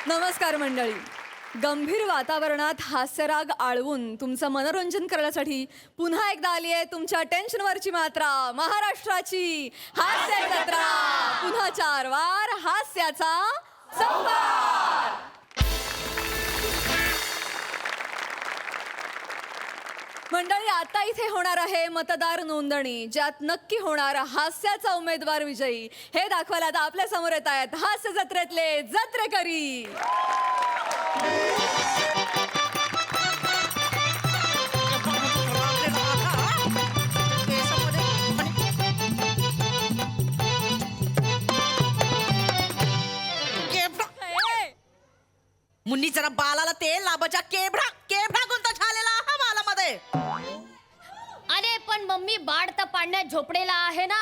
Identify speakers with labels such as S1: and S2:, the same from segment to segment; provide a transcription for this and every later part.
S1: नमस्कार मंडळी. गंभीर वातावरणात हास्यराग आळवून तुमचं मनोरंजन करण्यासाठी पुन्हा एकदा आली आहे तुमच्या टेन्शनवरची मात्रा, महाराष्ट्राची हास्य जत्रा. पुन्हा 4 वार हास्याचा संवाद. मंडळी, आता इथे होणार आहे मतदार नोंदणी, ज्यात नक्की होणार हास्याचा उमेदवार विजयी हे दाखवायला आता आपल्या समोर येत आहेत हास्य जत्रेतले जत्रेकरी.
S2: मुन्नी जरा बालाला तेल लाबाच्या केबडा केबडा कोणता झालेला हा बालामध्ये.
S3: अरे पण मम्मी बाळ तर पाण्यात झोपडेला आहे ना.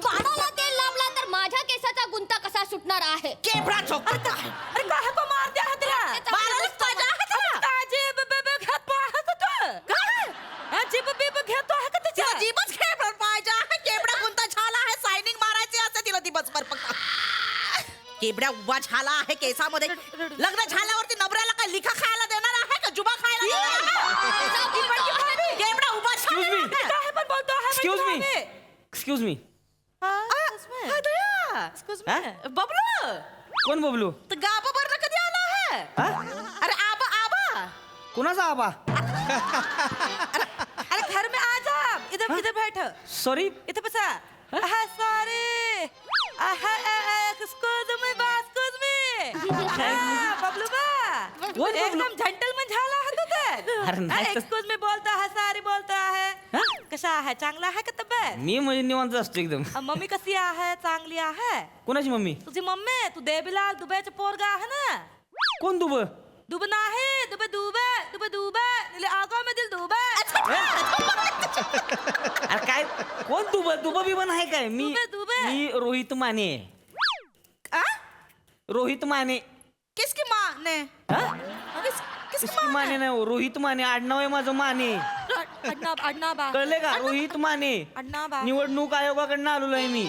S3: बाळाला तेल लावला तर माझ्या केसाचा गुंता कसा सुटणार आहे.
S2: केबडा झोपडा अरे काय को मार द्या हातला बालाला ताजा हातला ताजे बबे खात पाहत तो काय अजीब बेब घेतो आहे का त्याच्या जीबच खेळ पाहिजे आहे. केबडा कोणता झाला आहे, सायनिंग मारायची असते तिला दिवसभर फक्त. केबड्या उभा झाला आहे केसामध्ये. लग्न झाल्यावरती नवऱ्याला काय लिखा खायला देणार आहे का जुबा खायला देणार आहे. केबडा उभा काय पण बोलतो आहे.
S4: Excuse me.
S2: बबलू
S4: कोण बबलू?
S2: तर गाबा बरं कधी आला आहे. अरे आबा आबा
S4: कोणाचा आबा?
S2: अरे घर में आ जा. इधर इधर बैठ.
S4: सॉरी.
S2: इधर बसा. सॉरी. एक्सक्यूज मी बबलू बा एकदम जेंटलमन झाला है तू तर.
S4: अरे नाही तर-
S2: एक्सक्यूज मी बोलता है, सॉरी बोलता है. कसा आहे, चांगला आहे का तब्येत?
S4: मी म्हणजे निवांत असतो एकदम.
S2: मम्मी कशी आहे, चांगली आहे.
S4: कोणाची मम्मी?
S2: तुझी मम्मी तू देवीलाल दुबेचा पोरगा आहे ना.
S4: कोण दुब?
S2: दुब नाही दुबे दुबे दुबे दुबे निले आगो में दिल दुबे.
S4: अरे काय कोण दुब? दुब बिबन आहे काय? मी
S2: दुबे.
S4: मी रोहित माने. रोहित माने.
S2: किसकी माँ ने
S4: हा?
S2: किसकी
S4: इसकी माने नाही हो, रोहित माने आडनाव आहे माझं माने.
S2: अडनाबा
S4: कळले का? रोहित माने.
S2: अडनाबा
S4: निवडणूक आयोगाकडनं आलेलो आहे मी.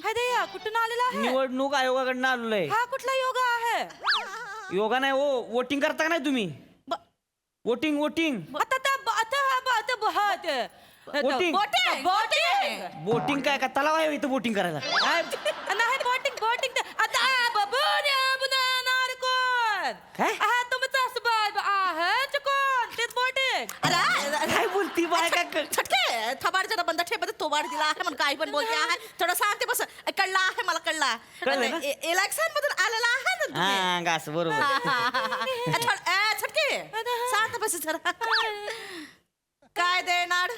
S2: हाय दया कुठून आलेला आहे.
S4: निवडणूक आयोगाकडनं आलेलो आहे.
S2: हा कुठला योगा आहे.
S4: योगा नाही हो, वोटिंग करता का नाही तुम्ही? वोटिंग वोटिंग
S2: आता बहुत
S4: Voting.
S2: बोटिंग
S4: बोटिंग काय का तलाव आहे इथं बोटिंग करायला?
S2: नाही बोटिंग बोटिंग आता बबून बुनानार कोण
S4: काय?
S2: हा तुमचा सुबाब आहे चकोन तेच बोटिंग. अरे
S4: काय बोलती बाय काय
S2: छटके थोबाड जरा बंद ठेप तो बाड दिला आहे म्हणून काही पण बोलते आहे. थोडं सांगते बस. कळला आहे मला कळला.
S4: कळलं ना?
S2: इलेक्शन मधून आलेला आहे ना तुम्ही.
S4: हा गास बरोबर.
S2: छटके सांगते बस जरा. काय देणार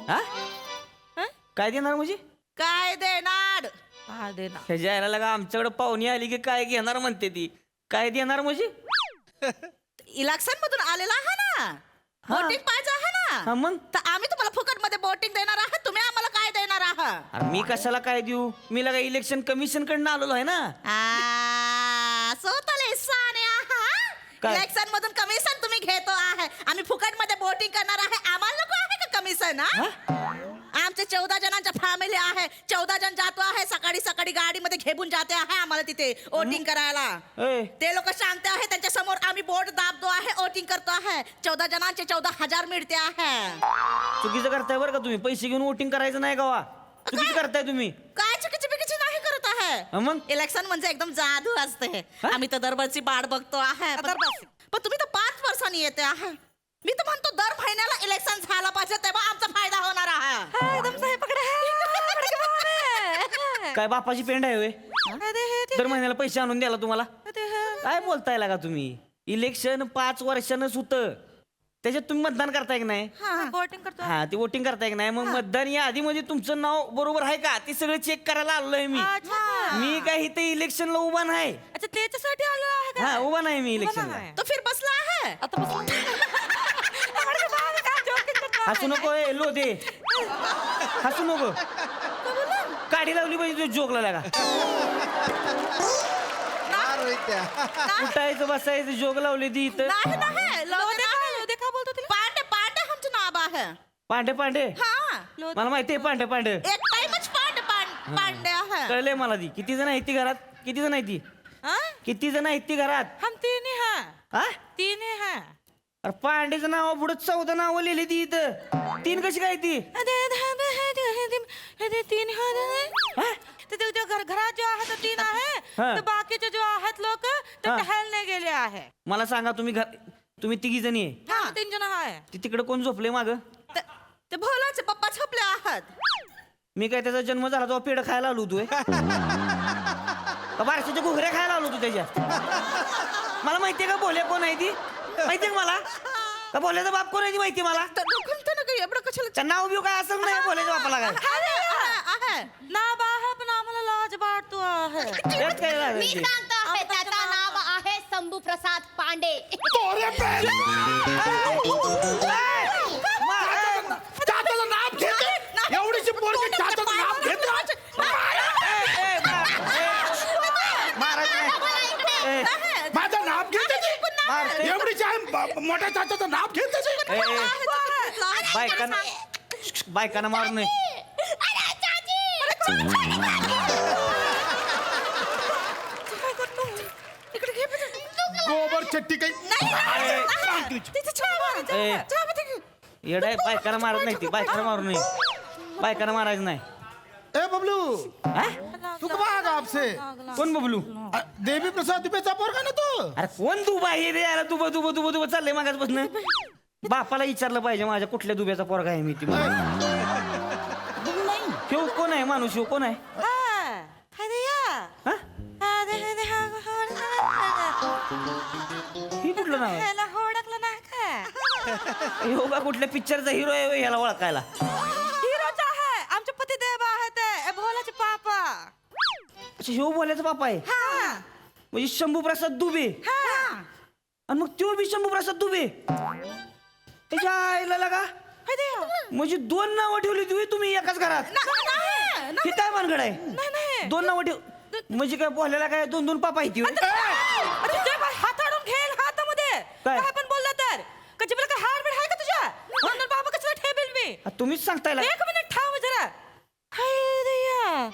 S4: हा? काय देणार म्हणजे?
S2: काय देणार हा देणार.
S4: ह्याच्या यायला लागा आमच्याकडे पाहुणी आली की काय घेणार म्हणते ती. काय देणार म्हणजे?
S2: इलेक्शन मधून आलेला आहे ना. बोटिंग पाहिजे आहे
S4: हा
S2: ना.
S4: मग
S2: तर आम्ही तुम्हाला फुकट मध्ये बोटिंग देणार आहे. तुम्ही आम्हाला काय देणार आहात.
S4: अरे मी कशाला काय देऊ? मी लगा इलेक्शन कमिशन कडनं आलेलो आहे ना.
S2: सोतले साने
S4: काय?
S2: इलेक्शन मधून कमिशन तुम्ही घेतो आहे. आम्ही फुकट मध्ये बोटिंग करणार आहे. आम्हाला नको आहे का कमिशन. आमचे 14 जणांच्या फॅमिली आहे. 14 जण जातो आहे. सकाळी सकाळी गाडीमध्ये घेऊन जाते आहे आम्हाला तिथे वोटिंग करायला.
S4: ए,
S2: ते लोक सांगते आहे त्यांच्या समोर आम्ही बोट दाबतो आहे, वोटिंग करतो आहे. 14 जणांचे 14,000 मिळते आहे.
S4: चुकीचं करताय बरं का तुम्ही. पैसे घेऊन वोटिंग करायचं नाही गावा. चुकीचं करताय तुम्ही.
S2: काय चुकीची बिकीची नाही करत आहे.
S4: मग
S2: इलेक्शन म्हणजे एकदम जादू असते. आम्ही तर दरबारची बाड बघतो आहे. पण तुम्ही तर 5 वर्षांनी येते आहे. मी तर म्हणतो दर महिन्याला इलेक्शन झाला पाहिजे तेव्हा आमचा फायदा होणार आहे. एकदम साहेब
S4: काय बापाची पेंड आहे होय? दर महिन्याला पैसे आणून द्याला तुम्हाला? काय बोलताय लागा तुम्ही? इलेक्शन 5 वर्षानंच होतं. त्याच्यात तुम्ही मतदान करताय की नाही?
S2: बोटिंग करतो.
S4: हा ते वोटिंग करताय की नाही? मग मतदान या आधी मध्ये तुमचं नाव बरोबर आहे का ते सगळं चेक करायला आलोय मी. मी काय इथे इलेक्शनला उभा नाही.
S2: अच्छा त्याच्यासाठी आलो आहे का.
S4: हा उभा नाही मी इलेक्शनला.
S2: तो फिर बसला आहे आता.
S4: हसू नको ए लो दे. हसू नको. काढी लावली पाहिजे जोकला लागा. उठायचं बसायचं जोग लावली ती इथं.
S2: नाही नाही लोदे का बोलतो तिला. पांडे पांडे आमचं नाव आहे.
S4: पांडे पांडे
S2: हा
S4: मला माहितीये पांडे पांडे
S2: एक टाइमच पांडे पांडे आहे.
S4: कळलंय मला ती. किती जण आहे ती घरात? किती जण आहे ती?
S2: हा?
S4: किती जण आहेत ती घरात?
S2: हम तीन ही हैं.
S4: हा?
S2: तीन ही हैं.
S4: अरे पांडेचं नाव पुढे 14 नावं लिहिली ती इथं. 3 कशी काय ती?
S2: तीन
S4: हा?
S2: घरात जो आहे ते तीन आहे.
S4: हा.
S2: तर बाकीचे जो आहेत लोक ते
S4: हा.
S2: टहलने गेले आहे.
S4: मला सांगा तुम्ही तिघी जणी आहे.
S2: हा 3 जण आहे.
S4: ती तिकडे कोण झोपले माग?
S2: ते भोलाचे पप्पा छपले आहात.
S4: मी काय त्याचा जन्म झाला तेव्हा पेढ खायला आलो तू का बारशाच्या घुगऱ्या खायला आलो तू त्याच्या? मला माहितीये का भोले कोण आहे ती? माहितीये का मला? का भोल्याचा बाप कोण आहे ती माहिती मला? त्या नाव बिव काय असेल नाही भोल्याच्या बापाला काय?
S2: ना बाहे पण आम्हाला लाज वाटतो आहे.
S4: त्यात काय झालं
S3: मी
S4: ते?
S3: सांगतो आहे त्याचं नाव आहे शंभू प्रसाद पांडे.
S5: चाचाचं नाव घेते एवढीशी पोरगी चाचाचं नाव घेते.
S4: महाराज नाही. ए,
S5: माझं नाव घेते ती.
S4: मारते.
S5: एवढीशी आहे मोठ्या चाचाचं नाव घेते ती.
S4: ए, ए, बायकांना बायकांना मारू नये.
S3: अरे चाची!
S5: गोबर चट्टी काही
S4: ए, येडाय बायकांना मारत नाही ती. बायकांना मारू नये. बायकांना मारायचं नाही.
S5: ए बबलू
S4: हा?
S5: तू कब आगा आपसे
S4: कोण बबलू?
S5: देवी प्रसाद दुबेचा पोरगा ना तू.
S4: अरे कोण दुबा हे रे यार? दुबा चाललंय मागासपासून. बापाला विचारलं पाहिजे माझ्या कुठल्या दुब्याचा पोरगा आहे मी ती. शिव कोण आहे? माणूस शिव कोण आहे? हा? ही कुठलं नाव आहे?
S2: ओळखलं नाही का?
S4: योगा कुठल्या पिक्चरचा हिरो आहे होय ह्याला ओळखायला?
S2: हिरोच आहे. आमचे पतिदेव आहेत ते भोलाचे पापा.
S4: अच्छा ह्यो बोलायचा बापा आहे
S2: हा.
S4: म्हणजे शंभू प्रसाद दुबे.
S2: हा.
S4: आणि मग त्यो बी शंभू प्रसाद दुबे त्याच्या आईला लागा.
S2: हाय देवा.
S4: म्हणजे 2 नावं ठेवली तुम्ही तुम्ही एकाच घरात.
S2: नाही.
S4: हे काय भानगड आहे?
S2: नाही.
S4: 2 नावं ठेव म्हणजे काय बोलायला काय 2 पापा आहेत होय?
S2: अरे तुझ्या हात अडून घेईल हातामध्ये.
S4: काय?
S2: काय पण बोलला तर कधी मला काय हाड बीड आहे का तुझ्या? म्हणून बाबा कसला ठेबेल मी.
S4: आ, तुम्हीच सांगताय लागा.
S2: 1 मिनिट थांब जरा. हाय देवा.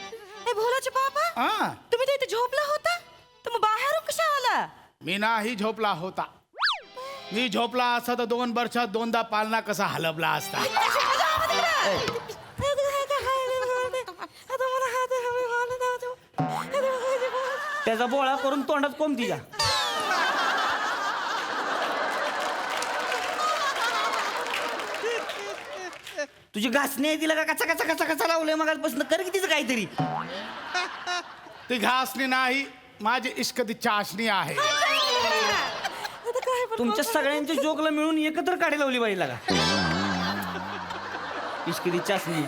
S2: हे भोलाचे बाबा
S5: हा
S2: तुम्ही तर इथे झोपला होता तर मग बाहेरून कशा आला?
S5: मी नाही झोपला होता. मी झोपला असता तर 2 वर्षात 2दा पालना कसा हलवला असता.
S4: त्याचा बोळा करून तोंडात कोंब तिच्या. तुझी घासणी आहे तिला का कचा कचा कचा कचा लावलंय मगापासून? कर की तिचं काहीतरी.
S5: ती घासणी नाही माझी इश्कदी चाशणी आहे.
S4: तुमच्या सगळ्यांच्या जोकला मिळून एकत्र काढी लावली बाईला का? इश्किरी चाचणी.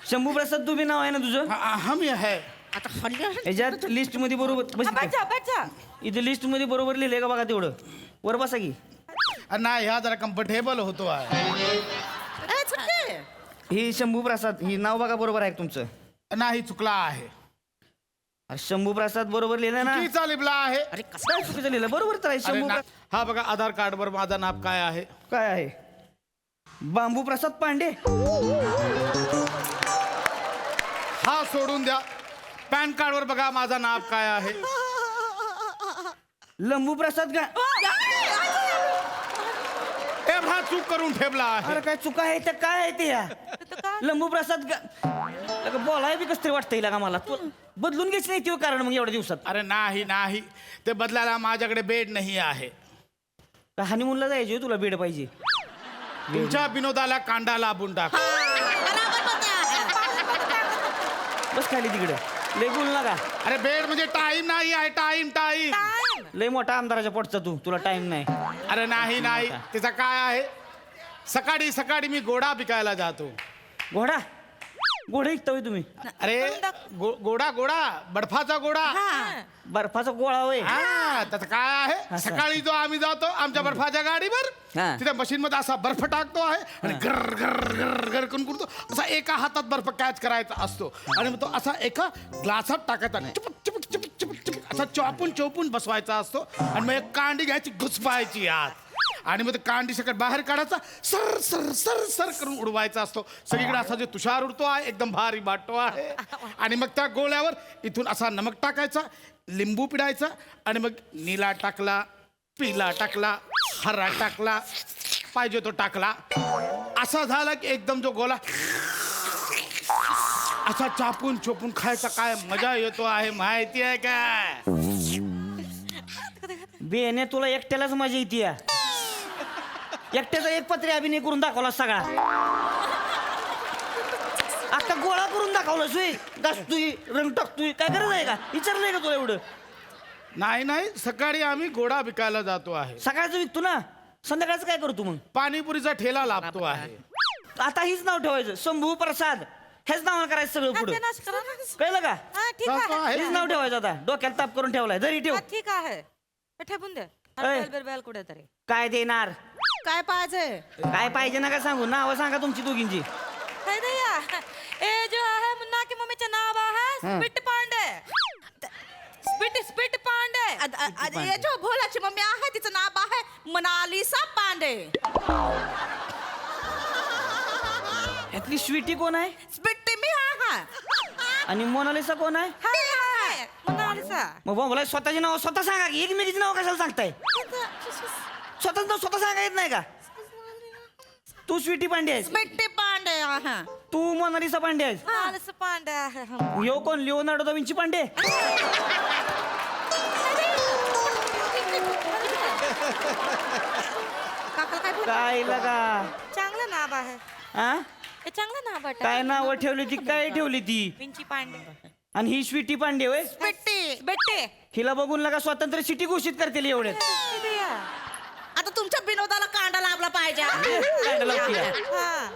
S4: शंभू प्रसाद दुबे नाव आहे ना तुझं?
S5: हम ये है.
S4: याच्यात लिस्ट मध्ये बरोबर बस इथे.
S2: बैठ जा बैठ जा.
S4: इथे लिस्ट मध्ये बरोबर लिहिलंय का बघा तेवढं. वर बसा की.
S5: नाही ह्या जरा कम्फर्टेबल होतो आहे.
S4: ही शंभू प्रसाद ही नाव बघा बरोबर आहे का तुमचं?
S5: नाही चुकला आहे.
S4: अरे शंभू प्रसाद बरोबर लिहिलं ना?
S5: चुकीचा लिहिला आहे.
S4: अरे कसं काय चुकीचं लिहिलं? बरोबर तर आहे.
S5: अरे
S4: शंभू
S5: ना- हा बघा आधार कार्ड वर माझं नाव काय आहे?
S4: काय आहे? बांबू प्रसाद पांडे.
S5: हा सोडून द्या. पॅन कार्ड वर बघा माझं नाव काय आहे?
S4: लंबू प्रसाद का?
S5: एवढा चूक करून ठेवला आहे.
S4: अरे काय चुका आहे त्या काय आहे ते या? लंबू प्रसाद बोलाय बी कस तरी वाटतंय का मला. तू बदलून घ्यायचं नाही ते कारण मग एवढ्या दिवसात.
S5: अरे नाही नाही ते बदलायला माझ्याकडे बेड नाही आहे.
S4: हनीमूनला जायचे तुला बेड पाहिजे.
S5: तुमच्या विनोदाला कांदा लाभून टाक.
S4: बस खाली तिकडे. लय बोल नका.
S5: अरे बेड म्हणजे टाइम नाही आहे. Time time.
S4: लय मोठा आमदाराच्या पोटचा तुला टाइम नाही.
S5: अरे नाही नाही त्याचा काय आहे? सकाळी सकाळी मी गोडा पिकायला जातो.
S4: घोडा घोडा विकता तुम्ही?
S5: अरे गोडा गोडा बर्फाचा गोडा.
S4: बर्फाचा गोळा होय.
S5: हा त्याचं काय आहे?
S4: असं.
S5: सकाळी जो आम्ही जातो आमच्या बर्फाच्या गाडीवर
S4: हा.
S5: तिथे मशीन मध्ये असा बर्फ टाकतो आहे आणि गर गर गर गर करून करतो. असा एका हातात बर्फ कॅच करायचा असतो आणि मग तो असा एका ग्लासात टाकायचा. चिपक चिपक चिपक चिपक चिपक असा चोपून चोपून बसवायचा असतो आणि मग एक कांडी घ्यायची घुसपायची आत आणि मग ते कांडी सकट बाहेर काढायचा सर सर सर सर करून उडवायचा असतो सगळीकडे असा जे तुषार उडतो आहे एकदम भारी वाटतो आहे आणि मग त्या गोळ्यावर इथून असा नमक टाकायचा लिंबू पिडायचा आणि मग निळा टाकला पिला टाकला हरा टाकला पाहिजे तो टाकला असा झाला की एकदम जो गोला असा चापून चोपून खायचा काय मजा येतो आहे माहिती आहे काय
S4: बेने तुला एकट्यालाच मजा येते एकट्याचा एक पत्रे अभिनय करून दाखवला सगळा आता गोळा करून दाखवला सुई घासतोय रंग टाकतोय काय गरज आहे का विचारलंय का तुला एवढं
S5: नाही नाही सकाळी आम्ही घोडा विकायला जातो आहे
S4: सकाळचं विकतो ना संध्याकाळचं काय करतो मग
S5: पाणीपुरीचा ठेला लाभतो आहे
S4: आता हीच नाव ठेवायचं शंभू प्रसाद हेच नाव करायचं सगळं पुढे
S2: ते नाश करा ना.
S4: कळलं का
S2: हा, ठीक आहे
S4: हेच नाव ठेवायचं आता डोक्याला ताप करून ठेवलाय जरी ठेव
S2: हा, ठीक आहे हे ठेवून दे
S4: ऐ.
S2: बेल कुठेतरी
S4: काय देणार
S2: काय पाहिजे
S4: काय पाहिजे ना का सांगू नाव सांगा तुमची दोघींची
S2: हे दया ए जो आहे मुन्ना की मम्मीचं नाव आहे स्पिट पांडे स्पिट पांडे ये जो भोलाची मम्मी आहे तिचं नाव आहे मनालिसा पांडे
S4: यातली स्वीटी कोण आहे
S2: स्पिट मी आहे
S4: आणि मोनालिसा कोण आहे
S2: हाय मनालिसा
S4: मग बोला स्वतःची नाव स्वतः सांगा की एकमेकीची नाव कशाला सांगताय स्वतःच नाव स्वतः सांगा येत नाही का तू स्वीटी पांडे आहेस
S2: स्पिट पांडे आहे
S4: तू मोनालिसा पांडे आहेस
S2: मनालिसा पांडे आहे हम.
S4: यो कोण लिओनार्डो दा विंची पांडे
S2: काकाला काय बोल-
S4: काय लगा
S2: चांगलं नाव आहे
S4: हा
S2: हे चांगलं नाव आहे
S4: काय नाव ठेवली ती काय ठेवली ती
S2: विंची पांडे
S4: आणि ही स्वीटी पांडे होय
S2: बेट्टे
S4: हिला बघून लगा स्वातंत्र्य सिटी घोषित करतील एवढ्यात
S2: आता तुमच्या विनोदाला कांदा लाभला पाहिजे
S4: कांदा लावतीये.
S2: हा.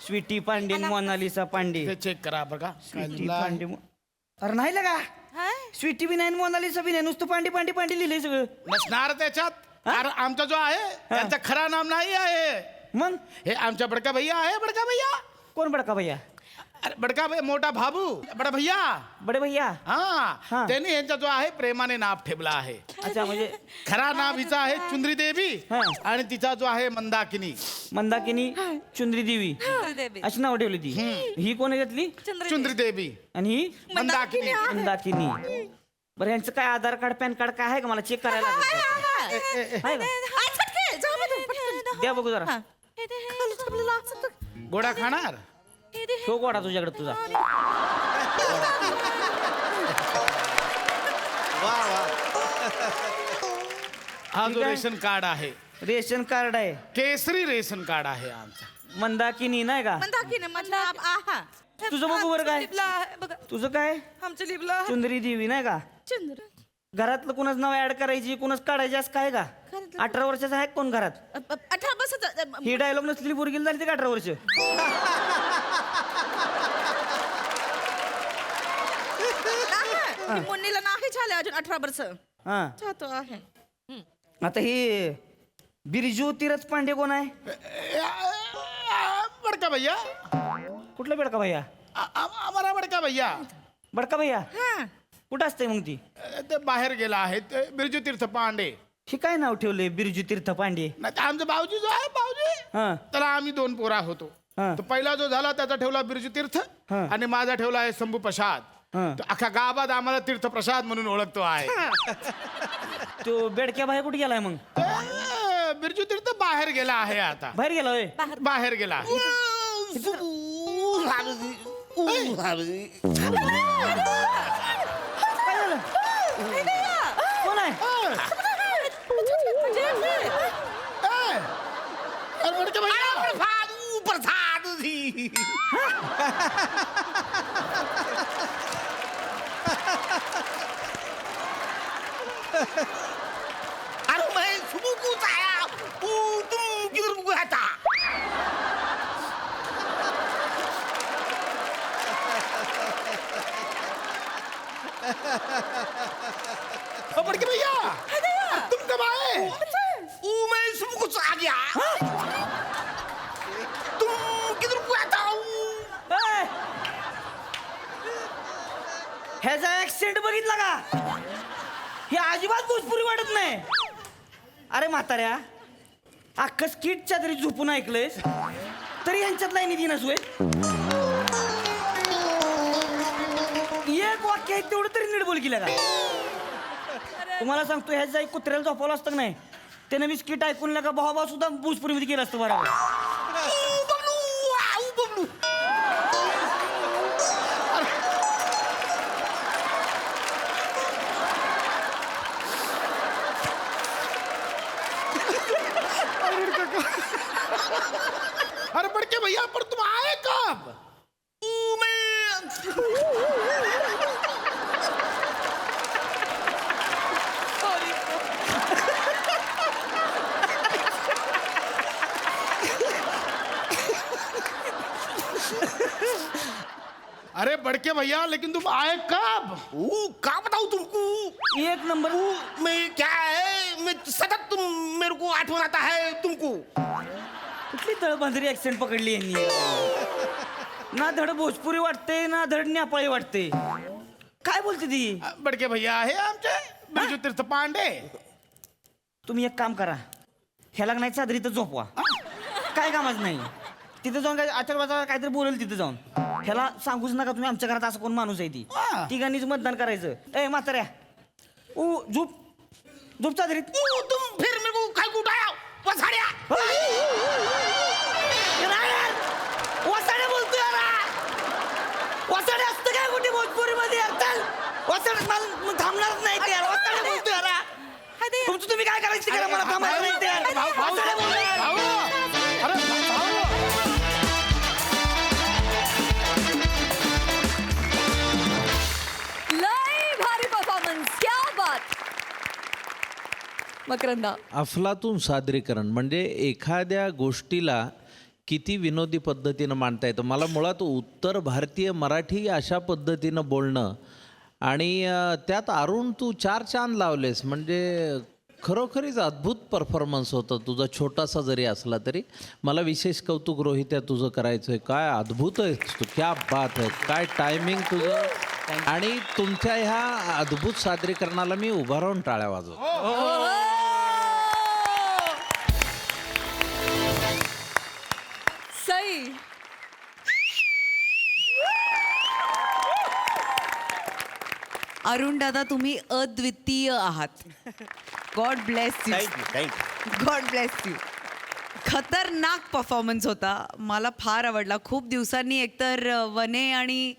S4: स्वीटी पांडे आणि मोनालिसा पांडे
S5: हे चेक करा बघा
S4: स्वीटी पांडे अरे नाही लगा
S2: हाय?
S4: स्वीटी बी नाही आणि मोनालिसा बी नाही नुसतं पांडे पांडे पांडे लिहिलंय सगळं
S5: नसणार त्याच्यात अरे आमचा जो आहे त्यांचं खरा नाम नाही आहे
S4: मग
S5: हे आमचा बडका भैया आहे बडका भैया
S4: कोण बडका भैया
S5: अरे बडका भैया मोठा भाबू बडा भैया
S4: बडे भैया
S5: हा
S4: हा.
S5: त्यांनी यांचा जो आहे प्रेमाने नाव ठेवला आहे
S4: अच्छा म्हणजे
S5: खरा नाव हिचा आहे चुंद्री देवी
S4: हा.
S5: आणि तिचा जो आहे मंदाकिनी
S4: मंदाकिनी चुंद्री देवी
S2: देवी.
S4: अशी नाव ठेवली ती ही कोण घेतली
S5: चुंद्री देवी
S4: आणि ही
S5: मंदाकिनी
S4: मंदाकिनी बरं यांचं काय आधार कार्ड पॅन कार्ड काय आहे का मला चेक करायला लागेल. आहे का?
S2: हाय, छटके, जाऊ बा तू, पटकन.
S4: द्या बघू जरा
S2: हे दे, हे.
S5: गोडा खाणार
S2: हे दे,
S4: शो गोडा तुझ्याकडे तुझा
S5: हा जो
S4: ठीक आहे.
S5: रेशन कार्ड आहे
S4: रेशन कार्ड आहे
S5: केसरी रेशन कार्ड आहे आमचा
S4: मंदाकिनी नाही का
S2: मंदाकिनी मतलब आहा.
S4: तुझं बघू बरं काय?
S2: लिबला आहे, बघा
S4: तुझं काय
S2: आमचं लिबला आहे.
S4: चुंदरी देवी नाही का
S2: चंद्र
S4: घरातलं कुणाच नाव ऍड करायची कुणाच काढायची असं काय का
S2: घरातलं-
S4: 18 वर्षाचा आहे कोण घरात
S2: 18 बस
S4: ही डायलॉग नसलेली पोरगीला झाली ते का 18 वर्ष
S2: मुन्नीला नाही झाले अजून 18 वर्ष
S4: हा
S2: जातो आहे
S4: आता ही बिरजू तीरथ पांडे कोण आहे
S5: बडका भैया
S4: कुठला बेडका भैया
S5: आम्हाला बडका भैया
S4: बडका भैया
S2: हा
S4: कुठं असतंय मग ती
S5: ते बाहेर गेला आहे ते बिरजू तीर्थ पांडे
S4: ही काय नाव ठेवलंय बिरजू तीर्थ पांडे
S5: नाही तर आमचा भाऊजी जो आहे भाऊजी
S4: हा
S5: त्याला आम्ही 2 पोरा होतो
S4: हा.
S5: तो पहिला जो झाला त्याचा ठेवला बिरजू तीर्थ
S4: हा.
S5: आणि माझा ठेवला आहे शंभू प्रसाद
S4: हा.
S5: तो अख्खा गावात आम्हाला तीर्थ प्रसाद म्हणून ओळखतो आहे
S4: तो बेडक्या बाहेर कुठे गेलाय मग
S5: ते बिरजू तीर्थ बाहेर गेला आहे आता
S4: बाहेर गेला होय
S5: बाहेर गेला आहे.
S4: काय झालं कोण आहे
S5: ए, अरे बडके भैया
S6: अरे मैं सुबह को आया तुम किधर गया था
S5: ओ, बडके भैया तुम कब आए
S6: मैं सुबह को आ गया तुम किधर गया था
S4: ए! ह्याचा ऍक्सिडेंट बघितला का हे अजिबात भोजपुरी वाटत नाही अरे म्हाताऱ्या अख्खं स्किटच्या तरी झोपून ऐकलंयस तरी यांच्यात लाईनी दिनच होय. एक वाक्य आहे तेवढं तरी नीट बोल केलं का. तुम्हाला सांगतो ह्याचं एक कुत्र्याला झोपवलं असतं का नाही त्यानं मी स्किट ऐकून का भावा सुद्धा भोजपुरीमध्ये केलं असतं बरोबर.
S5: अरे बड़के भैया पर तुम आए कब. अरे बड़के भैया लेकिन तुम आए कब.
S6: क्या बताऊं तुमको.
S4: एक नंबर.
S6: मैं क्या है मैं सतत तुम मेरे को आठवण आता है तुमको.
S4: कुठली तळबांधरी ऍक्सेंट पकडली यांनी. ना धड भोजपुरी वाटते ना धड नेपाळी वाटते. काय बोलते ती.
S5: बड़के भैया आहे आमचे बिरजू तीर्थ पांडे.
S4: तुम्ही एक काम करा ह्याला नाही चादरी तर झोपवा. काय कामच नाही तिथे जाऊन काय आचारवाचा काहीतरी बोलेल तिथे जाऊन. ह्याला सांगूच नका तुम्ही आमच्या घरात असं कोण माणूस आहे ती.
S5: हा.
S4: तिघांनीच मतदान करायचं. ए म्हाताऱ्या झोप झोप चादरीत.
S6: तुम फिर मेरे को काय कुटाया पसाड्या.
S4: वासाड्या बोलतोय याला. वासाड्या असतं काय कुठे भोजपुरी मध्ये. वासाड मला थांबणारच नाही ते यार. वासाड्या बोलतोय याला. तुमचं तुम्ही काय करायचं ते करा मला थांबायचं नाही ते यार. वासाड्या बोलतोय यार.
S5: अरे भाऊ.
S1: लय भारी परफॉर्मन्स. क्या बात. मकरंदा.
S7: अफलातून सादरीकरण म्हणजे एखाद्या गोष्टीला किती विनोदी पद्धतीनं मांडता येतं. मला मुळात उत्तर भारतीय मराठी अशा पद्धतीनं बोलणं आणि त्यात अरुण तू 4 चांद लावलेस म्हणजे खरोखरीच अद्भुत परफॉर्मन्स होता तुझा छोटासा जरी असला तरी. मला विशेष कौतुक रोहित आहे तुझं करायचं आहे. काय अद्भुत आहे तू. क्या बात आहे. काय टायमिंग तुझं. आणि तुमच्या ह्या अद्भुत सादरीकरणाला मी उभा राहून टाळ्या वाजवतो.
S1: सई.
S2: अरुण दादा तुम्ही अद्वितीय आहात. God bless you.
S6: Thank you.
S2: God bless you. खतरनाक परफॉर्मन्स होता. मला फार आवडला. खूप दिवसांनी एकतर वने आणि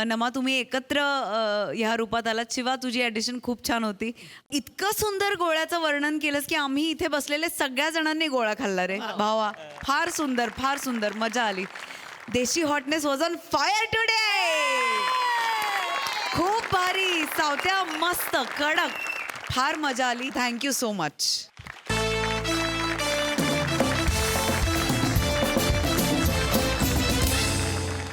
S2: नमा तुम्ही एकत्र ह्या रूपात आलात. शिवा तुझी ॲडिशन खूप छान होती. इतकं सुंदर गोळ्याचं वर्णन केलंस की आम्ही इथे बसलेले सगळ्या जणांनी गोळा खाल्ला रे भावा. फार सुंदर फार सुंदर मजा आली. देशी hotness was on fire today. खूप भारी. सावत्या मस्त कडक. फार मजा आली. Thank you so much.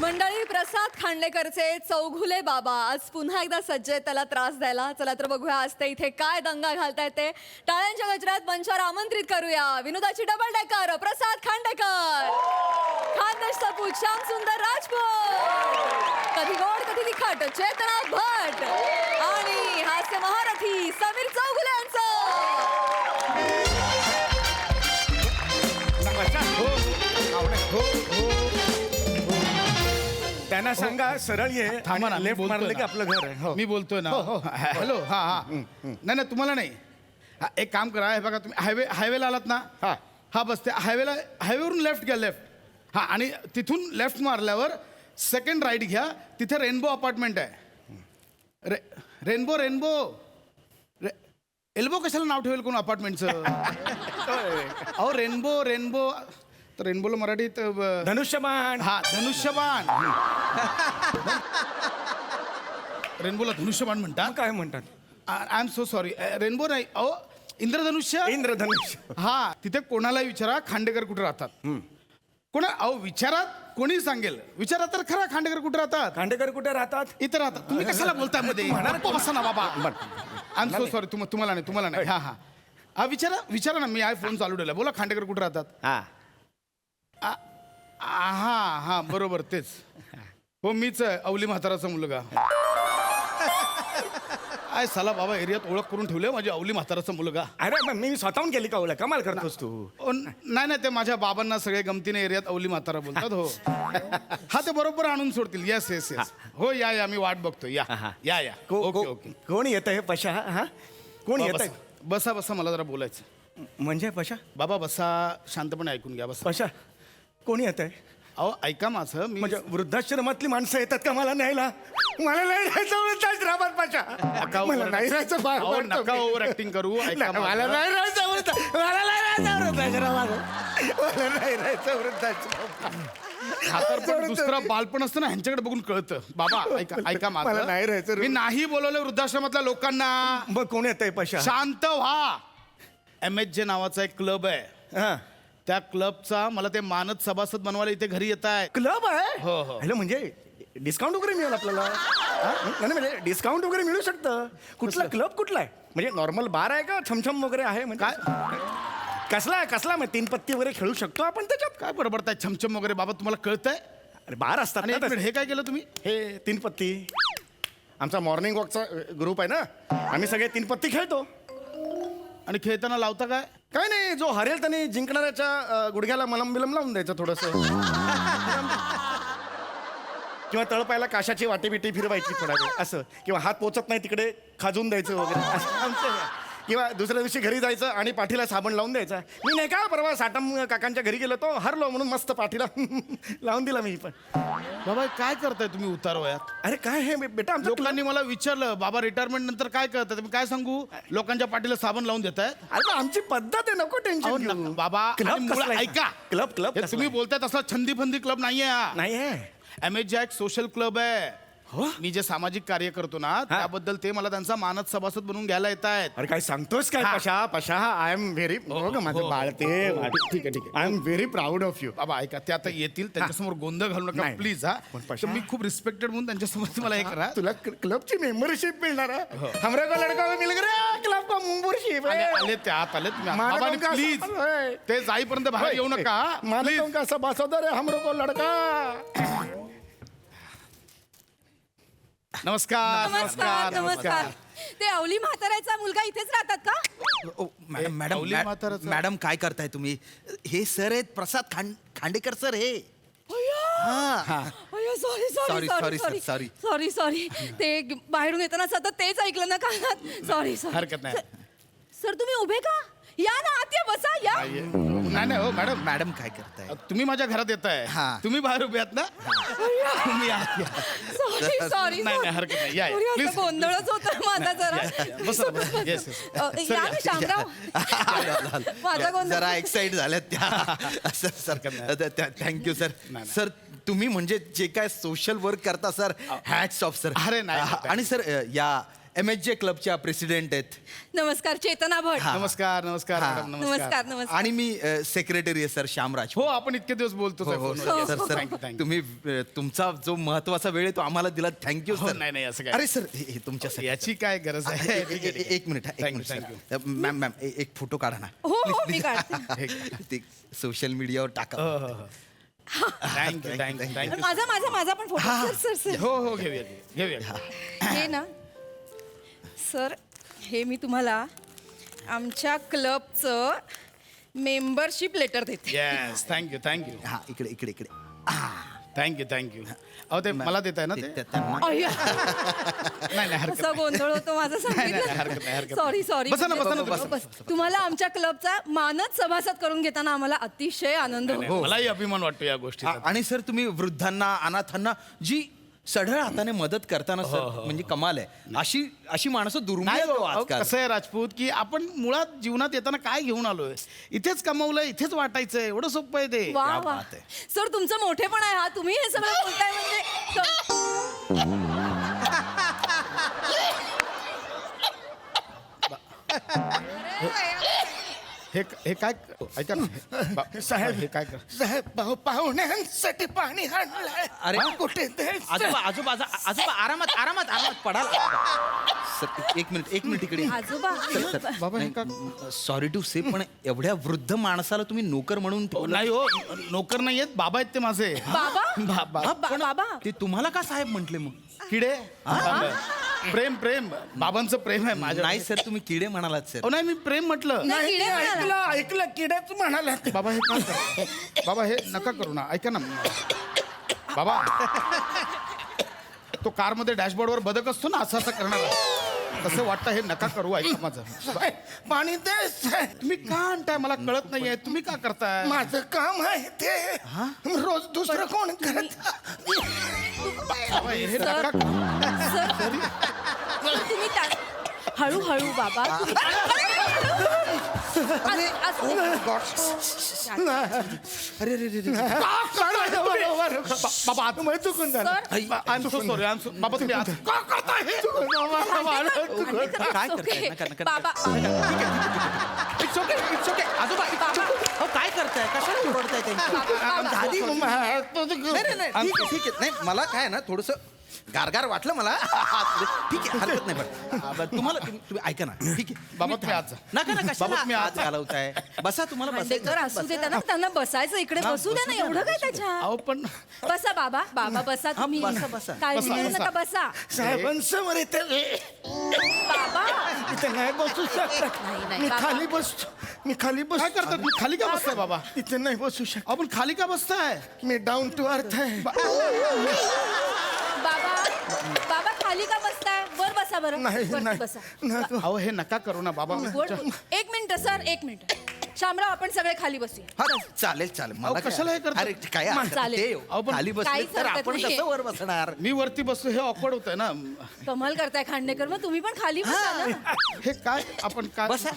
S1: मंडळी प्रसाद खांडेकरचे चौघुले बाबा आज पुन्हा एकदा सज्ज आहेत त्याला त्रास द्यायला. चला तर बघूया आज ते इथे काय दंगा घालतायत ते. टाळ्यांच्या गजरात मंचावर आमंत्रित करूया विनोदाची डबल डेकर प्रसाद खांडेकर. खानदेश सपूत श्याम सुंदर राजपूत. कधी गोड कधी तिखट चेतना भट आणि हास्य महारथी समीर चौघुले यांचं.
S6: त्यांना सांगा सरळ ये.
S5: थांबा ना, मी
S6: लेफ्ट
S5: बोलतोय
S6: मारलं की
S5: ना.
S6: आपलं घर आहे. हो.
S5: मी बोलतोय ना. हॅलो. हा हा नाही नाही तुम्हाला नाही. हा, एक काम करा हे बघा तुम्ही हायवेला आलात ना. हा बस ते हायवेवरून लेफ्ट घ्या. लेफ्ट. हा आणि तिथून लेफ्ट मारल्यावर सेकंड राईट घ्या. तिथे रेनबो अपार्टमेंट आहे. रेनबो एल्बो कशाला नाव ठेवेल कोण अपार्टमेंटचं. अहो रेनबो तर रेनबोला मराठीत
S6: धनुष्यबाण.
S5: हा धनुष्यबाण. रेनबोला धनुष्यबाण म्हणतात.
S6: काय म्हणतात.
S5: I am so sorry. Rainbow नाही अहो इंद्रधनुष्य.
S6: इंद्रधनुष्य.
S5: हा तिथे कोणालाही विचारा खांडेकर कुठे राहतात. कोणा अहो विचारात कोणी सांगेल. विचारा तर खरा खांडेकर कुठे राहतात.
S6: खांडेकर कुठे राहतात.
S5: इथं राहतात. तुम्ही कशाला बोलताय मध्ये. गप्प बसा ना बाबा. I am so sorry. तुम्हाला नाही. हा हा हा विचारा ना. मी आहे फोन चालू ठेवला. बोला खांडेकर कुठे राहतात. हा बरोबर तेच. हो मीच आहे अवली म्हाताराचा मुलगा. काय साला बाबा एरियात ओळख करून ठेवली माझी अवली म्हाताराचा मुलगा.
S6: अरे मग मी स्वतःहून केली का ओळख? कमाल करतोस तू.
S5: नाही नाही, ते माझ्या बाबांना सगळे गमतीने एरियात अवली म्हातारा बोलतात. हो हा, ते बरोबर आणून सोडतील. Yes yes yes. हो या या, मी वाट बघतो. या या या. Okay okay.
S6: कोण येत आहे पशा? हा, कोण येत आहे?
S5: बसा बसा, मला जरा बोलायचं.
S6: म्हणजे पशा?
S5: बाबा बसा, शांतपणे ऐकून घ्या. बसा.
S6: पशा कोण येत आहे?
S5: अहो ऐका माझं, मी
S6: म्हणजे वृद्धाश्रमातली माणसं येतात का मला न्यायला? मला नाही राहायचं वृद्धाश्रमात पशा. मला नाही राहायचं बाळ.
S5: अहो, नका ओव्हर ऍक्टिंग करू. ऐका
S6: मला
S5: माझं.
S6: नाही राहायचं मला नाही राहायचं वृद्धाश्रमात. मला नाही राहायचं वृद्धाश्रमात.
S5: हा तर पण दुसरं बालपण असतं ना, ह्यांच्याकडे बघून कळतं. बाबा ऐका
S6: मला
S5: माझं.
S6: नाही राहायचं.
S5: मी नाही बोलवलं वृद्धाश्रमातल्या लोकांना.
S6: मग कोण येत आहे पशा?
S5: शांत व्हा. MHJ नावाचा एक क्लब आहे.
S6: हा,
S5: त्या क्लबचा मला ते मानद सभासद बनवायला इथे घरी येत आहे.
S6: क्लब आहे?
S5: हो, हो.
S6: हॅलो, म्हणजे डिस्काउंट वगैरे मिळेल आपल्याला? हा? नाही म्हणजे डिस्काउंट वगैरे मिळू शकतं. कुठला क्लब कुठला आहे? म्हणजे नॉर्मल बार आहे का छमछम वगैरे आहे? म्हणजे
S5: काय
S6: कसला आहे? कसला? मग 3 पत्ती वगैरे खेळू शकतो आपण त्याच्यात?
S5: काय बडबडताय छमछम वगैरे? बाबा तुम्हाला कळतंय?
S6: अरे बार असतात
S5: आणि
S6: ना
S5: एक मिनिट,
S6: तसे.
S5: हे काय केलं तुम्ही?
S6: हे 3 पत्ती आमचा मॉर्निंग वॉकचा ग्रुप आहे ना, आम्ही सगळे 3 पत्ती खेळतो.
S5: आणि खेळताना लावता काय?
S6: काय नाही, जो हरेल त्याने जिंकणाऱ्याच्या गुडघ्याला मलम बिलम लावून द्यायचं थोडंसं. किंवा तळपायला काशाची वाटी बिटी फिरवायची थोडा वेळ असं, किंवा हात पोचत नाही तिकडे खाजून द्यायचं वगैरे असं आमचं आहे. किंवा दुसऱ्या दिवशी घरी जायचं आणि पाठीला साबण लावून द्यायचा. मी नाही का परवा साटम काकांच्या घरी गेलो तो हरलो म्हणून मस्त पाठीला लावून दिला मी पण.
S5: बाबा काय करताय तुम्ही उतार वयात?
S6: अरे काय हे बेटा, आमचं
S5: लोकांनी मला विचारलं, बाबा रिटायरमेंट नंतर काय करताय? मी काय सांगू? लोकांच्या पाठीला साबण लावून देताय.
S6: अरे पण आमची पद्धत आहे, नको
S5: अहो,
S6: टेन्शन
S5: नका, बाबा. आणि
S6: क्लब
S5: मुळात
S6: कसला
S5: ऐका.
S6: क्लब क्लब
S5: हे तुम्ही बोलताय तसला छंदी फंदी क्लब नाहीये हा.
S6: नाही आहे.
S5: MHJ एक सोशल क्लब आहे.
S6: हो?
S5: मी जे सामाजिक कार्य करतो ना, त्याबद्दल ते मला त्यांचा मानद सभासद बनवून घ्यायला येत आहेत.
S6: अरे काय सांगतोस काय?
S5: हा.
S6: पशा पशा आय एम व्हेरी माझं बाळ ते.
S5: ठीक आहे.
S6: I am very proud of you.
S5: बाबा ऐका, ते आता येतील, त्यांच्यासमोर गोंधळ घालू नका
S6: नाही.
S5: प्लीज. हा
S6: पण
S5: तर
S6: पशा-
S5: मी खूप रिस्पेक्टेड म्हणून त्यांच्यासमोर तुम्हाला हे करा.
S6: तुला क्लबची मेंबरशिप मिळणार आहे. हमरे को लड़का मिल गया क्लब का मेंबरशिप.
S5: आले ते आत आले तुम्ही प्लीज. ते जाईपर्यंत बाहेर येऊ नका.
S6: मालिकों का सभासदर है हमरे को लड़का.
S5: नमस्कार
S1: नमस्कार नमस्कार. ते अवली म्हाताऱ्याचा मुलगा इथेच राहतात का?
S8: ओ, मॅडम मॅडम
S5: अवली म्हाताराचं.
S8: मॅडम काय करताय तुम्ही? हे सर आहेत प्रसाद खांडेकर सर. हे
S1: sorry
S8: Sorry, sorry, sir, sorry.
S1: Sorry sorry. ते बाहेरून येताना सतत तेच ऐकलं ना कानात. Sorry sorry.
S5: हरकत नाही.
S1: सर तुम्ही उभे का? या ना आत या, बसा या.
S5: नाही नाही हो मॅडम,
S8: मॅडम काय करताय?
S5: तुम्ही माझ्या घरात येताय.
S8: हा.
S5: तुम्ही बाहेर उभे आहात ना? तुम्ही आत या.
S1: Sorry sorry.
S5: नाही, नाही, हरकत नाही. या, या.
S1: Sorry,
S5: Please.
S1: असं गोंधळच होता माझा जरा.
S5: बसा बसा. Yes yes.
S1: या ना शामराव. माझा गोंधळ.
S8: जरा एक्साइट झाल्यात त्या सर. Thank you sir.
S5: नाही.
S8: सर तुम्ही म्हणजे जे काय सोशल वर्क करता सर, हॅट्स ऑफ सर.
S5: अरे नाही.
S8: आणि सर या MHJ क्लबच्या प्रेसिडेंट आहेत.
S1: नमस्कार चेतना भट.
S5: नमस्कार नमस्कार
S8: हा.
S5: मॅडम,
S1: नमस्कार नमस्कार.
S8: आणि मी सेक्रेटरी आहे सर, श्यामराज.
S5: हो आपण इतके दिवस बोलतो
S8: हो, हो, sir sir
S5: Thank you, thank you.
S8: तुम्ही तुमचा जो महत्वाचा वेळ आहे तो आम्हाला दिला. थँक्यू
S5: हो,
S8: सर.
S5: नाही, नाही, असं काय.
S8: अरे सर हे तुमच्यासाठी.
S5: याची काय गरज आहे? ठीक आहे, ठीक आहे.
S8: एक minute
S5: Thank you, thank
S8: sir. Ma'am ma'am एक फोटो काढा ना.
S1: हो हो
S8: Please,
S1: मी
S8: please.
S1: काढते.
S8: ते सोशल मीडियावर टाका.
S5: Thank you thank you thank you.
S1: माझा पण फोटो. Sir sir sir.
S5: हो हो घेऊया.
S1: हे ना सर, हे मी तुम्हाला आमच्या क्लबचं मेंबरशिप लेटर देते.
S5: येस थँक्यू थँक्यू
S8: हा इकडे इकडे इकडे.
S5: थँक्यू. अहो ते मला देत आहे ना ते?
S8: त्यांना
S1: अय्या,
S5: नाही नाही हरकत
S1: असा गोंधळ होतो माझा.
S5: नाही, हरकत नाही, हरकत
S1: सॉरी
S5: नाही.
S1: सॉरी.
S5: बसा ना, बसा ना, बसा.
S1: बस. तुम्हाला आमच्या क्लबचा मानद सभासद करून घेताना आम्हाला अतिशय आनंद
S5: नाही,
S1: होतो.
S5: मलाही अभिमान वाटतो या गोष्टीचा.
S8: आणि सर तुम्ही वृद्धांना अनाथांना जी सढळ हाताने मदत करताना सर म्हणजे कमाल आहे. अशी माणसं दुर्मिळ
S5: नाही
S8: आहेत
S5: हो, अहो,
S8: आजकाल.
S5: कसं आहे राजपूत की आपण मुळात जीवनात येताना काय घेऊन आलोय? इथेच कमवलंय, इथेच वाटायचंय. एवढं सोपं आहे ते.
S1: वा
S8: क्या
S1: वा.
S8: बात आहे.
S1: सर तुमचं मोठेपण आहे हा. तुम्ही हे सगळं बोलताय म्हणजे
S5: हे काय ऐका ना.
S6: साहेब
S5: हे काय कर?
S6: साहेब पाहुण्यांसाठी पाणी आणलंय.
S8: अरे
S6: कुठे ते?
S8: आजोबा आजोबा आजोबा आरामात आरामात आरामात पडाल. सर एक मिनिट इकडे.
S1: आजोबा.
S5: बाबा हे का?
S8: सॉरी टू से पण एवढ्या वृद्ध माणसाला तुम्ही नोकर म्हणून ठेवलं.
S5: नाही हो, नोकर नाही आहेत, बाबा आहेत ते माझे.
S1: बाबा
S5: बाबा
S1: बाबा
S8: ते तुम्हाला का साहेब म्हटले मग?
S5: किडे. प्रेम प्रेम बाबांचं प्रेम आहे माझ्या
S8: नाही सर तुम्ही किडे म्हणालात सर.
S5: नाही मी प्रेम म्हटलं
S1: नाही, किडे म्हणाला.
S6: ऐकलं किड्याच म्हणाला
S5: बाबा हे का करता? बाबा हे नका करू ना ऐका ना बाबा तो कारमध्ये डॅशबोर्डवर बदक असतो ना असं असं करणार तसं वाटतं हे नका करू ऐका माझं
S6: पाणी दे
S5: तुम्ही का आणताय मला कळत नाहीये तुम्ही का करताय
S6: माझं काम आहे ते रोज दुसरं कोण करत
S5: बाबा, हे नका करू.
S1: तुम्ही हळूहळू बाबा
S8: अरे रे रे रे.
S5: बाबा आत
S6: चुकून झालं
S5: आय एम सो सॉरी बाबा तुम्ही आत का करताय हे
S8: काय करताय? नका, नका, नका.
S1: बाबा
S8: It's okay, it's okay. आजोबा it's okay. अहो, काय करताय कशाला ओरडताय त्यांची
S6: दादी
S8: नाही नाही नाही, ठीक आहे ठीक आहे नाही मला काय आहे ना थोडस गारगार वाटलं मला ठीक आहे हरकत नाही पण तुम्हाला तुम्ही ऐका ना ठीक आहे
S5: बाबा तुम्ही आत जा
S8: नका नका
S5: बाबा, तुम्ही
S8: आज घालवताय बसा तुम्हाला
S1: खांडेकर असू दे त्यांना बसायचं इकडे बसू दे ना एवढं काय त्याच्या
S5: अहो पण
S1: बसा बाबा बसा तुम्ही
S8: बसा, बसा.
S1: काळजी
S5: बसा,
S1: करू
S5: बसा.
S1: नका बसा
S6: साहेबांसमोर इथे
S1: बाबा
S6: इथे नाही बसू शकत
S1: नाही,
S6: मी
S1: बाबा.
S6: खाली बसतो मी खाली
S5: काय
S6: बसतो
S5: करतात तुम्ही खाली का बसताय बाबा
S6: इथे नाही बसू शकत
S5: आपण खाली का बसताय
S6: मी डाऊन टू अर्थ आहे
S1: बाबा खाली का बसताय वर बसा बरं
S6: नाही
S1: वरती
S6: नाही
S1: बसा
S6: नको.
S5: अहो हे नका करू ना बाबा
S1: एक मिनिट सर एक मिनिट शामराव आपण सगळे खाली बसूया
S8: हा चालेल चालेल मला
S5: अहो,
S8: काय-
S5: कशाला हे करता?
S8: अरे काय हरकत
S1: चालेल.
S8: नाही. ते
S5: अहो, पण
S8: खाली बसले
S1: काहीच
S8: तर
S1: हरकत
S8: आपण
S1: नाहीये.
S8: कसं वर बसणार
S5: मी वरती बसतो हे ऑकवर्ड होत आहे ना
S1: कमाल करताय खांडेकर मग तुम्ही पण खाली बसा ना
S5: हे काय आपण काय
S8: बसा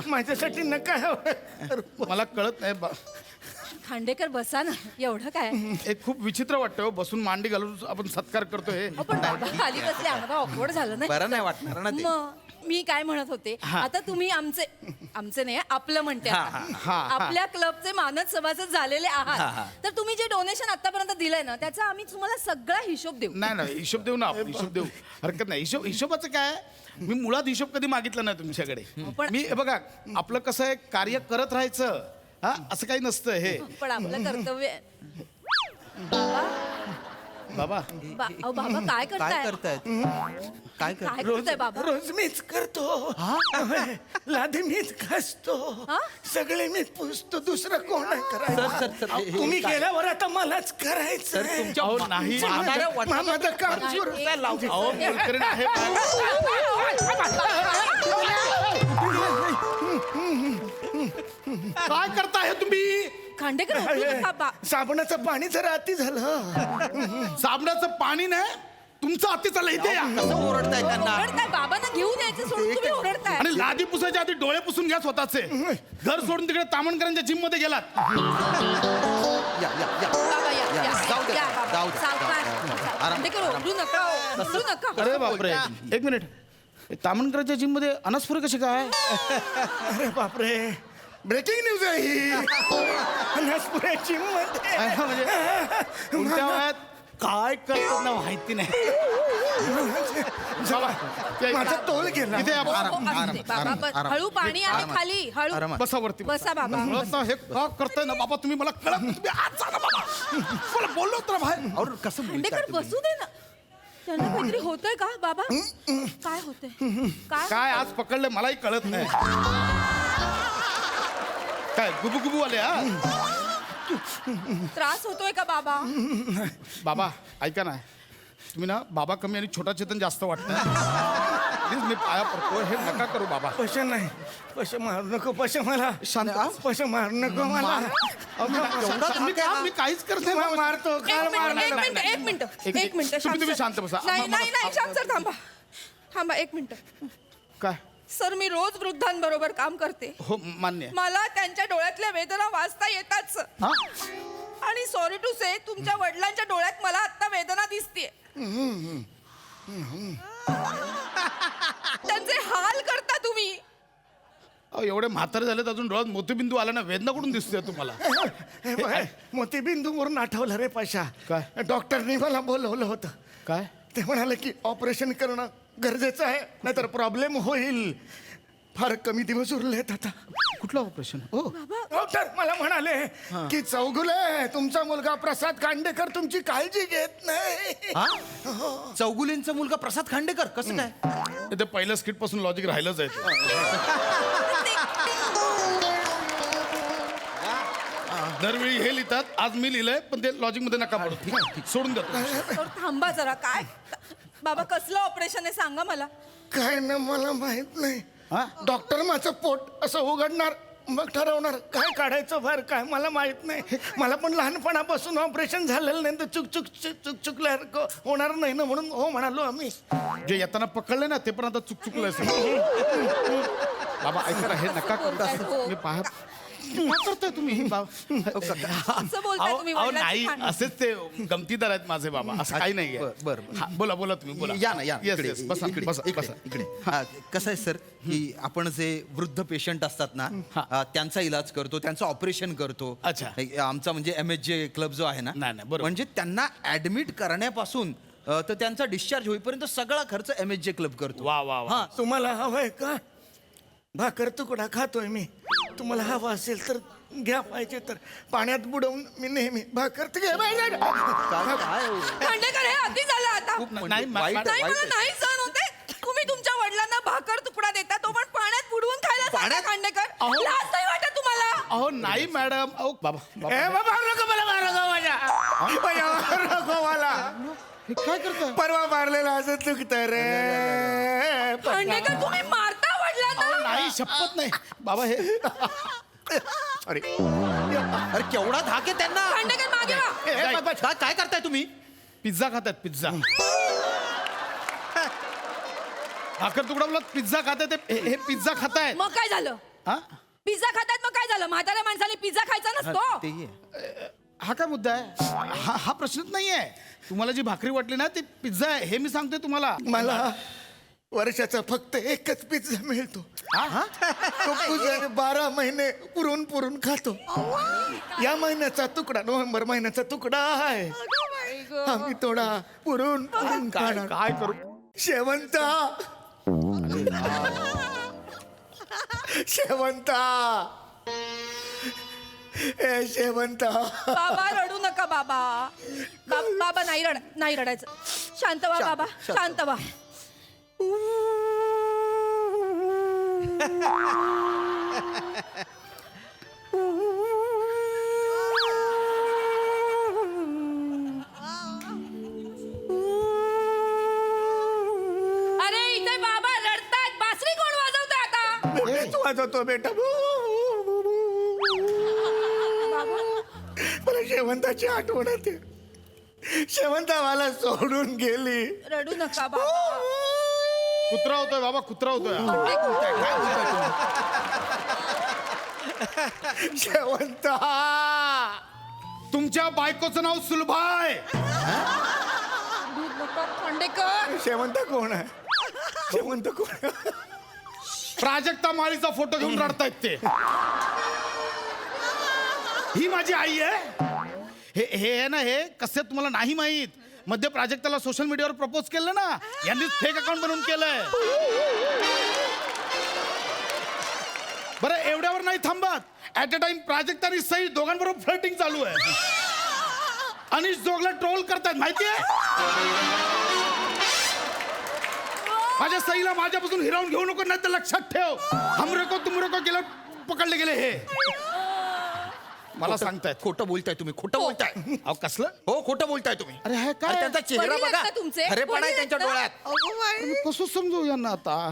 S6: माझ्यासाठी नका
S5: मला कळत नाही
S1: खांडेकर बसा ना एवढं काय
S5: एक खूप विचित्र वाटतं हो, बसून मांडी घालून आपण सत्कार करतो हे
S1: अहो, पण बाबा खाली बसले आम्हाला ऑकवर्ड झालं नाही
S8: बरं नाही वाटणार ना ते
S1: मग मी काय म्हणत होते आता तुम्ही आमचे नाही आपलं म्हणते
S8: हा,
S1: आता.
S5: हा, हा.
S1: आपल्या क्लबचे मानद सभासद झालेले
S8: हा, हा.
S1: आहात तर तुम्ही जे डोनेशन आतापर्यंत दिलंय ना त्याचा आम्ही तुम्हाला सगळा हिशोब देऊ
S5: नाही नाही हिशोब देऊ ना आपण हिशोब देऊ हरकत नाही हिशोबाचं काय मी मुळात हिशोब कधी मागितला नाही तुमच्याकडे
S1: पण-
S5: मी हे बघा आपलं कसं आहे कार्य करत राहायचं हा असं काही नसतं हे
S1: पण आपलं कर्तव्य बाबा
S5: बाबा
S1: अहो, बाबा काय
S8: काय
S1: करताय
S8: करतायत काय कर
S1: काय करताय बाबा
S6: रोज मीच करतो लादी मीच घासतो
S1: हा?
S6: सगळे मी पुसतो दुसरं कोण नाही
S8: सर,
S6: करायचं
S8: सर, हे- हे
S6: तुम्ही
S8: काय?
S6: गेल्यावर आता मलाच करायचं
S8: सर तुमच्या
S5: अहो, नाही.
S8: म्हाताऱ्या वाटण्या-
S6: माझं काम
S1: नाही,
S6: सुरू
S1: एक-
S5: अहो कुलकर्णी आहे काय करताय हे तुम्ही
S1: खांडेकर उठू नका
S6: साबणाचं पाणी जरा अति झालं
S5: साबणाचं पाणी नाही तुमचं अति चाललं इथे या
S8: कसं ओरडताय त्यांना
S1: ओरडताय बाबांना घेऊन यायचं सोडून तुम्ही ओरडताय
S5: आणि लादी पुसायच्या आधी डोळे पुसून घ्या स्वतःचे घर सोडून तिकडे तामणकरांच्या जिम मध्ये गेलात
S8: या या या
S1: बाबा या
S8: जाऊ दे,
S1: बाबा.
S8: जाऊ दे,
S1: सावकाश.
S8: जाऊ दे. आराम,
S1: खांडेकर
S8: आराम.
S1: ओरडू नका ओरडू नका
S5: अरे बापरे एक मिनिट तामणकरांच्या जिम मध्ये अनस्फुर कशी काय
S6: अरे बापरे ब्रेकिंग न्यूज आहे ही नागपुराची मध्ये
S5: म्हणजे कोणत्या वयात काय करतात ना माहिती नाही बाबा, ते-
S6: माझा तोल गेला
S5: इथे या,
S1: हो,
S5: आराम.
S1: हो, असू दे. बाबा, बस.
S8: आराम.
S1: हळू पाणी आहे
S8: आरामात.
S1: खाली हळू
S8: आरामात.
S5: बसा वरती
S1: बसा बाबा
S5: कळत ना, हे का करताय ना बाबा तुम्ही मला कळत नाही. तुम्ही आज जा ना बाबा मला बोललो तर बाहेर
S8: और कसं बोलताय
S1: खांडेकर
S8: तुम्ही?
S1: बसू दे ना त्यांना काहीतरी होतंय का बाबा काय होतंय काय
S5: काय आज पकडलं मलाही कळत नाही काय गुबू गुबू आले हा
S1: त्रास होतोय का बाबा
S5: बाबा ऐका ना तुम्ही ना बाबा कमी आणि छोटा चेतन जास्त वाटतं प्लीज मी पाया पडतो हे नका करू बाबा
S6: पैसे नाही पैसे मारू नको पैसे मला
S5: शांत व्हा.
S6: पैसे मारू नको मला
S5: अहो, मी काहीच करत नाही बाबा.
S6: मारतो काल मारला
S1: एक मिनिट
S5: तुम्ही शांत बसा.
S1: नाही शांत सर थांबा एक मिनिट
S5: काय
S1: सर मी रोज वृद्धांबरोबर काम करते
S5: हो मान्य आहे.
S1: मला त्यांच्या डोळ्यातल्या वेदना वाचता येताच
S5: हा?
S1: आणि सॉरी टू से तुमच्या वडिलांच्या डोळ्यात मला आता वेदना दिसतीये त्यांचे हाल करता तुम्ही
S5: अहो, एवढे म्हातारे झालेत अजून डोळ्यात मोतीबिंदू आला ना वेदना कुठून दिसतोय तुम्हाला
S6: हे बघ, मोतीबिंदूवरून आठवलं रे पैसा
S5: काय?
S6: डॉक्टरनी मला बोलवलं होतं
S5: काय
S6: ते म्हणाले की ऑपरेशन करणं गरजेचं आहे नाहीतर प्रॉब्लेम होईल फार कमी दिवस उरलेत आता
S5: कुठलं ऑपरेशन हो
S6: डॉक्टर मला म्हणाले की चौगुले तुमचा मुलगा प्रसाद खांडेकर तुमची काळजी घेत नाही
S8: हा चौगुलींचा मुलगा प्रसाद खांडेकर कसं काय
S5: ते पहिल्या स्किट पासून लॉजिक राहिलंच आहे दरवेळी हे लिहितात आज मी लिहिलंय पण ते लॉजिक मध्ये नका पडू सोडून देतो
S2: तर थांबा जरा काय बाबा कसलं ऑपरेशन आहे सांगा मला
S6: काय ना मला माहित नाही डॉक्टर माझं पोट असं उघडणार मग ठरवणार काय काढायचं फार काय मला माहित नाही मला पण लहानपणापासून ऑपरेशन झालेलं नाही तर चुकल्यासारखं होणार नाही ना म्हणून हो म्हणालो आम्ही
S5: जे येताना पकडले ना ते पण आता चुकलंय बाबा ऐका ना, हे नका करू मी पाहत काय करताय तुम्ही
S2: असं बोलताय तुम्ही
S5: अहो
S2: वडिलांची
S5: नाही
S2: खाण.
S5: असेच ते गमतीदार आहेत माझे बाबा असं काही नाही
S8: बरं.
S5: बोला बोला तुम्ही बोला
S8: या ना या
S5: Yes,
S8: इकडे,
S5: yes, बसा
S8: इकडे,
S5: बसा
S8: इकडे,
S5: बसा.
S8: इकडे हा, कसं आहे सर की आपण जे वृद्ध पेशंट असतात ना त्यांचा इलाज करतो त्यांचं ऑपरेशन करतो
S5: अच्छा.
S8: आमचा म्हणजे MSJ क्लब जो आहे ना
S5: नाही, नाही, बरोबर.
S8: म्हणजे त्यांना ऍडमिट करण्यापासून तर त्यांचा डिस्चार्ज होईपर्यंत सगळा खर्च MSJ क्लब करतो
S5: वा वा वा
S8: हा
S6: तुम्हाला हवंय का भाकर तुकडा खातोय मी तुम्हाला हवा असेल तर घ्या पाहिजे तर पाण्यात बुडवून मी नेहमी भाकर तर घ्या पाहिजे.
S2: खांडेकर हे आधी झालं आता
S8: खूप म्हणजे
S5: नाही,
S8: वाईट
S2: नाही मला
S8: वाईट
S2: नाही सहन होते तुम्ही तुमच्या वडिलांना भाकर तुकडा देता तो पण पाण्यात बुडवून खायला सांगता
S8: पाण्यात?
S2: खांडेकर
S5: अहो.
S2: लाज नाही वाटत तुम्हाला
S5: अहो नाही मॅडम अहो बाबा
S6: ए बाबा नको मला मारू नको माझ्या मारू नको मला
S5: हे काय करताय
S6: परवा मारलेला असं चुकतं रे
S2: खांडेकर तुम्ही मारता
S5: अहो,
S2: वडिलांना
S5: नाही शपथ नाही बाबा हे
S6: अरे
S8: अरे केवढा धाक आहे त्यांना
S2: खांडेकर मागे वा
S8: काय करताय तुम्ही
S5: पिझ्झा खातात पिझ्झा भाकर तुकडा बोलत पिझ्झा खाताय ते हे पिझ्झा खातायत
S2: मग काय झालं
S5: हा
S2: पिझ्झा खातात मग काय झालं म्हाताऱ्या माणसाने पिझ्झा खायचा नसतो
S8: तेही आहे.
S5: हा काय मुद्दा आहे हा प्रश्नच नाही आहे तुम्हाला जी भाकरी वाटली ना ती पिझ्झा आहे हे मी सांगतोय तुम्हाला
S6: मला वर्षाचा फक्त एकच पिझ्झा मिळतो तो पिझ्झा 12 महिने पुरून पुरून खातो या महिन्याचा तुकडा नोव्हेंबर महिन्याचा तुकडा आहे आम्ही थोडा पुरून पुरून खाणार
S5: काय करू
S6: शेवंता शेवंता ए शेवंता
S2: बाबा रडू नका बाबा बाबा नाही रडायचं शांत व्हा बाबा शांत व्हा अरे इथे बाबा रडतायत बासरी कोण वाजवतोय आता
S6: मीच वाजवतो बेटा मला शेवंताची आठवण येते शेवंता मला सोडून गेली
S2: रडू नका बाबा
S5: कुत्रा होतोय बाबा कुत्रा होतोय
S6: शेवंता
S5: तुमच्या बायकोचं नाव सुलभा आहे
S2: खांडेकर
S6: शेवंत कोण आहे शेवंत कोण आहे?
S5: प्राजक्ता माळीचा फोटो घेऊन रडतायत ते ही माझी आई आहे हे आहे ना हे कसे तुम्हाला नाही माहित मध्ये प्राजक्ताला सोशल मीडियावर प्रपोज केलं ना यांनीच फेक अकाउंट बनवून केलंय बरं एवढ्यावर नाही थांबत ऍट अ टाइम प्राजक्ता आणि सई दोघांबरोबर फ्लर्टिंग चालू आहे अनिश जोगला ट्रोल करतात माहितीये माझ्या सईला माझ्यापासून हिरावून घेऊ नको नाही तर लक्षात ठेव हमरे को तुमरे को गेलं पकडले गेले हे मला सांगतायत
S8: खोटं बोलताय तुम्ही खोटं बोलताय
S5: अहो कसलं
S8: हो खोटं बोलताय तुम्ही
S5: अरे हे
S8: अरे
S5: काय
S8: त्यांचा चेहरा
S2: वडील आहेत
S8: बघा
S2: का तुमचे?
S8: खरेपणा आहे
S2: वडील
S8: त्यांच्या
S2: आहेत का?
S8: डोळ्यात
S5: मी कसं समजू यांना आता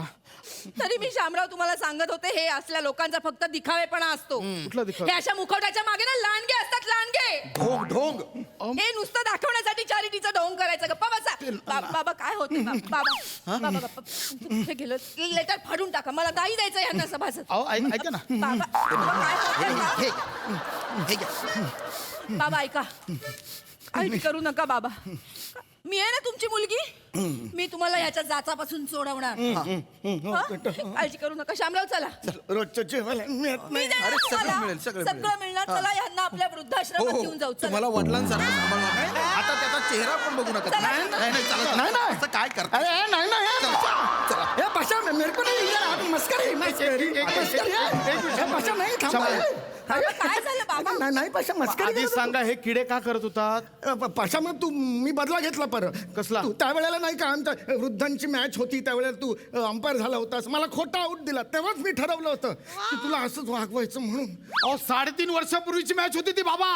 S2: तरी मी शामराव तुम्हाला सांगत होते हे असल्या लोकांचा फक्त दिखावेपणा असतो
S5: कुठला दिखावा?
S2: हे अशा मुखवट्याच्या मागे ना लांडगे असतात लांडगे
S8: ढोंग ढोंग
S2: हे नुसतं दाखवण्यासाठी चॅरिटीचं ढोंग करायचं गप्पा बसा बाबा काय होते बाबा हे गेलं लेटर फाडून टाका मला नाही द्यायचं यांना सभासद
S5: अहो ऐका ना
S2: बाबा काय होतंय बा?
S8: हे घ्या. हे घ्या.
S2: बाबा ऐका काळजी करू नका बाबा मी आहे ना तुमची मुलगी मी तुम्हाला ह्याच्या जाचापासून सोडवणार हं? काळजी करू नका शामराव चला
S6: रोजचं जेवायला मिळत
S2: मी
S6: नाही
S2: देणार
S8: अरे, सगळं
S2: तुम्हाला.
S8: मिळेल, सगळं
S2: सगळं
S8: मिळेल.
S2: मिळणार चला यांना आपल्या
S8: हो
S2: वृद्धाश्रमात
S8: हो
S2: घेऊन जाऊ चला.
S8: तुम्हाला वडिलांसारखं सांभाळणार नाही आता त्याचा चेहरा पण बघू नका
S2: चला.
S8: नाही, नाही, चला, चला.
S6: नाही, नाही.
S8: असं काय करता
S6: अरे नाही नाही
S8: चला
S6: हे भाषा मेरे को नहीं यार आप मस्करी मस्करी पाशा नाही थांबा
S2: काय झालं बाबा
S6: नाही पाशा मस्करी
S5: आधी सांगा हे किडे का करत होतात
S6: पाशा मग तू मी बदला घेतला परत
S5: कसला?
S6: तू त्यावेळेला नाही का आमच्या वृद्धांची मॅच होती त्यावेळेला तू अंपायर झाला होतास मला खोटा आऊट दिला तेव्हाच मी ठरवलं होतं की तुला असंच वागवायचं म्हणून
S5: अहो 3.5 वर्षापूर्वीची मॅच होती ती बाबा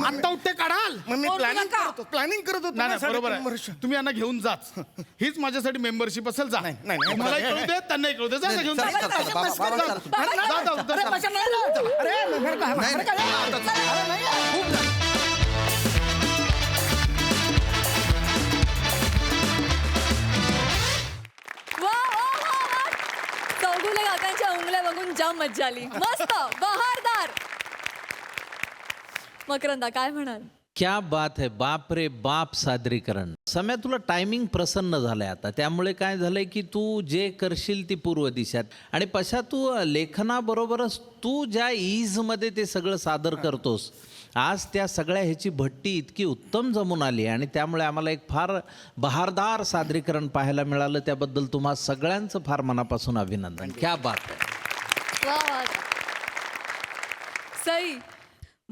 S5: आता उठते काढाल
S6: मग मी
S2: कोण
S6: प्लॅनिंग
S2: तुला का?
S6: करत होतो प्लॅनिंग करत होतो
S5: नाही
S6: ना
S5: नाही, बरोबर
S6: 3.5
S5: आहे
S6: वर्ष.
S5: तुम्ही यांना घेऊन जाच हीच माझ्यासाठी मेंबरशिप असेल जा
S6: नाही, नाही.
S5: मलाही कळू दे त्यांनाही कळू दे जा ना, घेऊन जा.
S8: चला, चला, चला, बाबा, बाबा, चला.
S5: जा, जा, जा,
S6: अरे
S5: जा.
S6: पाशा नाही ना. अरे मेरे को-
S8: नाही,
S6: मेरे को-
S8: नाही.
S6: अरे नाही यार.
S1: वा वा वा वा चौगुले काकांच्या उंगल्या बघून जाम मज्जा आली मस्त बहारदार. मकरंदा काय म्हणाल?
S7: क्या बात है, बाप रे बाप सादरीकरण. सम्या तुला टायमिंग प्रसन्न झालंय आता, त्यामुळे काय झालंय की तू जे करशील ती पूर्व दिशा. आणि पशा तू लेखनाबरोबरच तू ज्या ईजमध्ये ते सगळं सादर करतोस आज त्या सगळ्या ह्याची भट्टी इतकी उत्तम जमून आली आणि त्यामुळे आम्हाला एक फार बहारदार सादरीकरण पाहायला मिळालं. त्याबद्दल तुम्हा सगळ्यांचं फार मनापासून अभिनंदन. क्या बात आहे.
S1: वा वा सई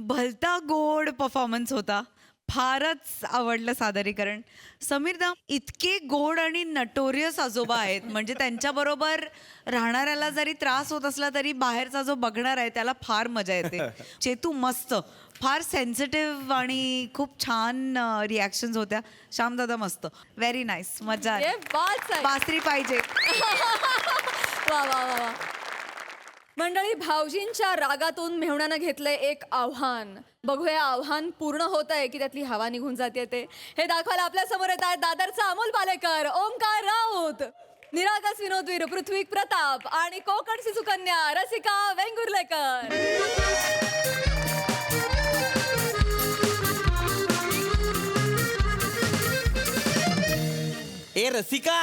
S9: भलता गोड परफॉर्मन्स होता. फारच आवडलं सादरीकरण. समीरदा इतके गोड आणि नटोरियस आजोबा आहेत म्हणजे त्यांच्याबरोबर राहणाऱ्याला जरी त्रास होत असला तरी बाहेरचा जो बघणार आहे त्याला फार मजा येते. चेतू मस्त, फार सेन्सिटिव्ह आणि खूप छान रिॲक्शन्स होत्या. श्यामदादा मस्त, व्हेरी नाईस, मजा आली.
S1: ये बात आहे.
S9: बासरी पाहिजे.
S1: वा वा वा वा. मंडळी भाऊजींच्या रागातून मेहुण्यानं घेतलंय एक आव्हान. बघूया आव्हान पूर्ण होत आहे की त्यातली हवा निघून जाते ते. हे दाखवायला आपल्या समोर येत आहेत दादरचा अमोल पालेकर, ओंकार राऊत, निरागस विनोदवीर पृथ्वी प्रताप आणि कोकणची सुकन्या रसिका वेंगुर्लेकर.
S4: ए रसिका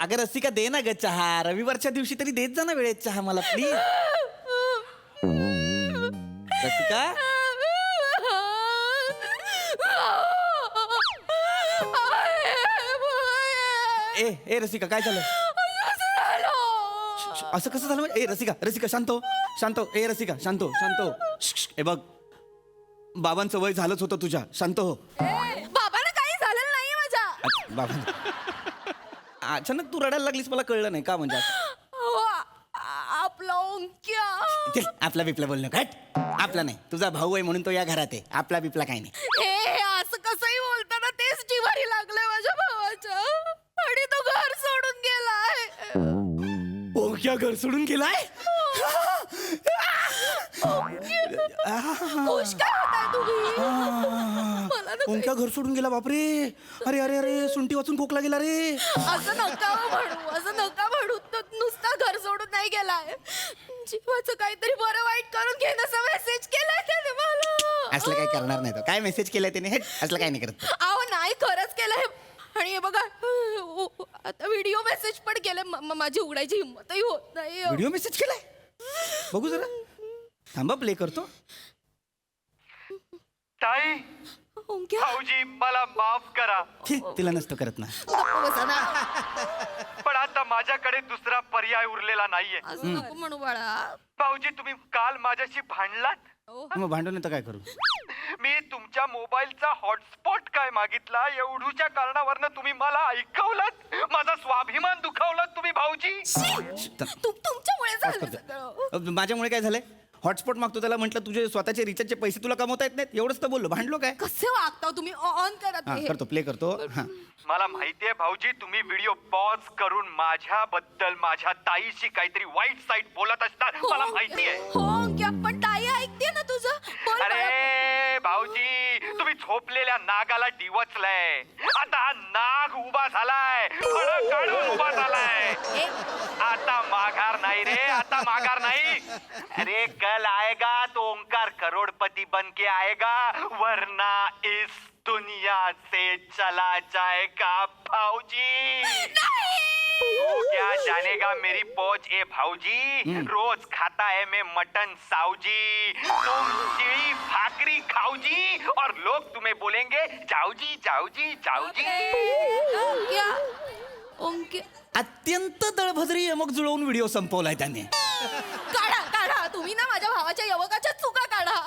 S4: अगं रसिका दे ना ग चहा. रविवारच्या दिवशी तरी देत जा ना वेळेत चहा मला प्लीज. रसिका ए रसिका काय झालं? असं कसं झालं? ए रसिका शांत हो, शांत हो. ए रसिका शांत हो, शांत हो. ए बघ बाबांचं वय झालंच होतं तुझ्या. शांत हो.
S1: बाबांना काही झालेलं नाहीये माझ्या.
S4: बाबा अचानक तू रडायला लागलीस मला कळलं नाही का म्हणजे असं?
S1: आपला ओंक्या
S4: ते आपला बिपला बोलणं घट. आपला नाही, तुझा भाऊ आहे म्हणून तो या घरात आहे. आपला बिपला काही नाही.
S1: हे असं कसंही बोलताना तेच जिवारी लागलंय माझ्या भावाच्या. आणि तो घर सोडून गेलाय.
S4: ओंक्या घर सोडून गेलाय?
S1: खुश काय होताय तुम्ही? मला तर
S4: ओंक्या घर सोडून गेला बापरे. अरे अरे अरे सुंटी वाचून खोकला गेला रे.
S1: असं नका म्हणू, असं नका म्हणू. तो नुसता घर सोडून नाही गेलाय, जीवाचं काहीतरी बरं वाईट करून घेण्याचा मेसेज केलाय त्याने मला.
S4: असलं काही करणार नाही तो. काय मेसेज केलाय त्याने? हे असलं काही नाही करत.
S1: अहो नाही, खरंच केलंय. आणि हे बघा आता व्हिडिओ मेसेज पण केलंय. माझी उघडायची हिंमतही होत नाही.
S4: व्हिडिओ मेसेज केलाय? बघू जरा, थांबा प्ले करतो.
S10: ताई
S1: ओंक्या
S10: भाऊजी मला माफ करा
S4: तिला नसतो करत ना.
S1: बसा ना.
S10: पण आता माझ्याकडे दुसरा पर्याय उरलेला नाहीये.
S1: असं नको म्हणू बाळा.
S10: भाऊजी तुम्ही काल माझ्याशी भांडलात.
S4: मग भांडून तर काय करू?
S10: मी तुमच्या मोबाईलचा हॉटस्पॉट काय मागितला एवढूच्या कारणावरनं तुम्ही मला ऐकवलात. माझा स्वाभिमान दुखावलात तुम्ही भाऊजी.
S1: तुमच्यामुळे झालं सगळं.
S4: माझ्यामुळे काय झालंय? हॉटस्पॉट मागतो त्याला म्हटलं तुझे स्वतःचे रिचार्जचे पैसे तुला कमवता येत नाहीत. एवढंच तर बोललो. भांडलो काय?
S1: कसे वागता तुम्ही? ऑन करा
S4: हा
S1: ते.
S4: करतो, प्ले करतो. हा
S10: मला माहितीये भाऊजी तुम्ही व्हिडिओ पॉज करून माझ्याबद्दल माझ्या ताईशी काहीतरी वाईट साईट बोलत असतात. मला माहितीये.
S1: हो ओंक्या, पण ताई ऐकते ना तुझं. बोल बाळा.
S10: अरे भाऊजी तुम्ही झोपलेल्या नागाला डिवचलंय. आता हा नाग उभा झालाय, फळं काढून उभा झालाय. आता माघार नाही रे, आता माघार नाही. अरे कल आएगा तो ओंकार करोड़पति बन के आएगा, वरना इस दुनिया से चला जाएगा भाऊजी. तू क्या जानेगा मेरी पहुंच ए भाऊजी. रोज खाता है मैं मटन साऊजी, तुम चिड़ी भाकरी खाऊजी और लोग तुम्हें बोलेंगे जाऊजी जाऊजी जाऊजी.
S1: ओंक्या,
S9: ओंके
S8: अत्यंत दळभद्री यमक जुळवून व्हिडिओ संपवलाय त्याने.
S1: काढा काढा तुम्ही ना माझ्या भावाच्या यवकाच्या चुका काढा.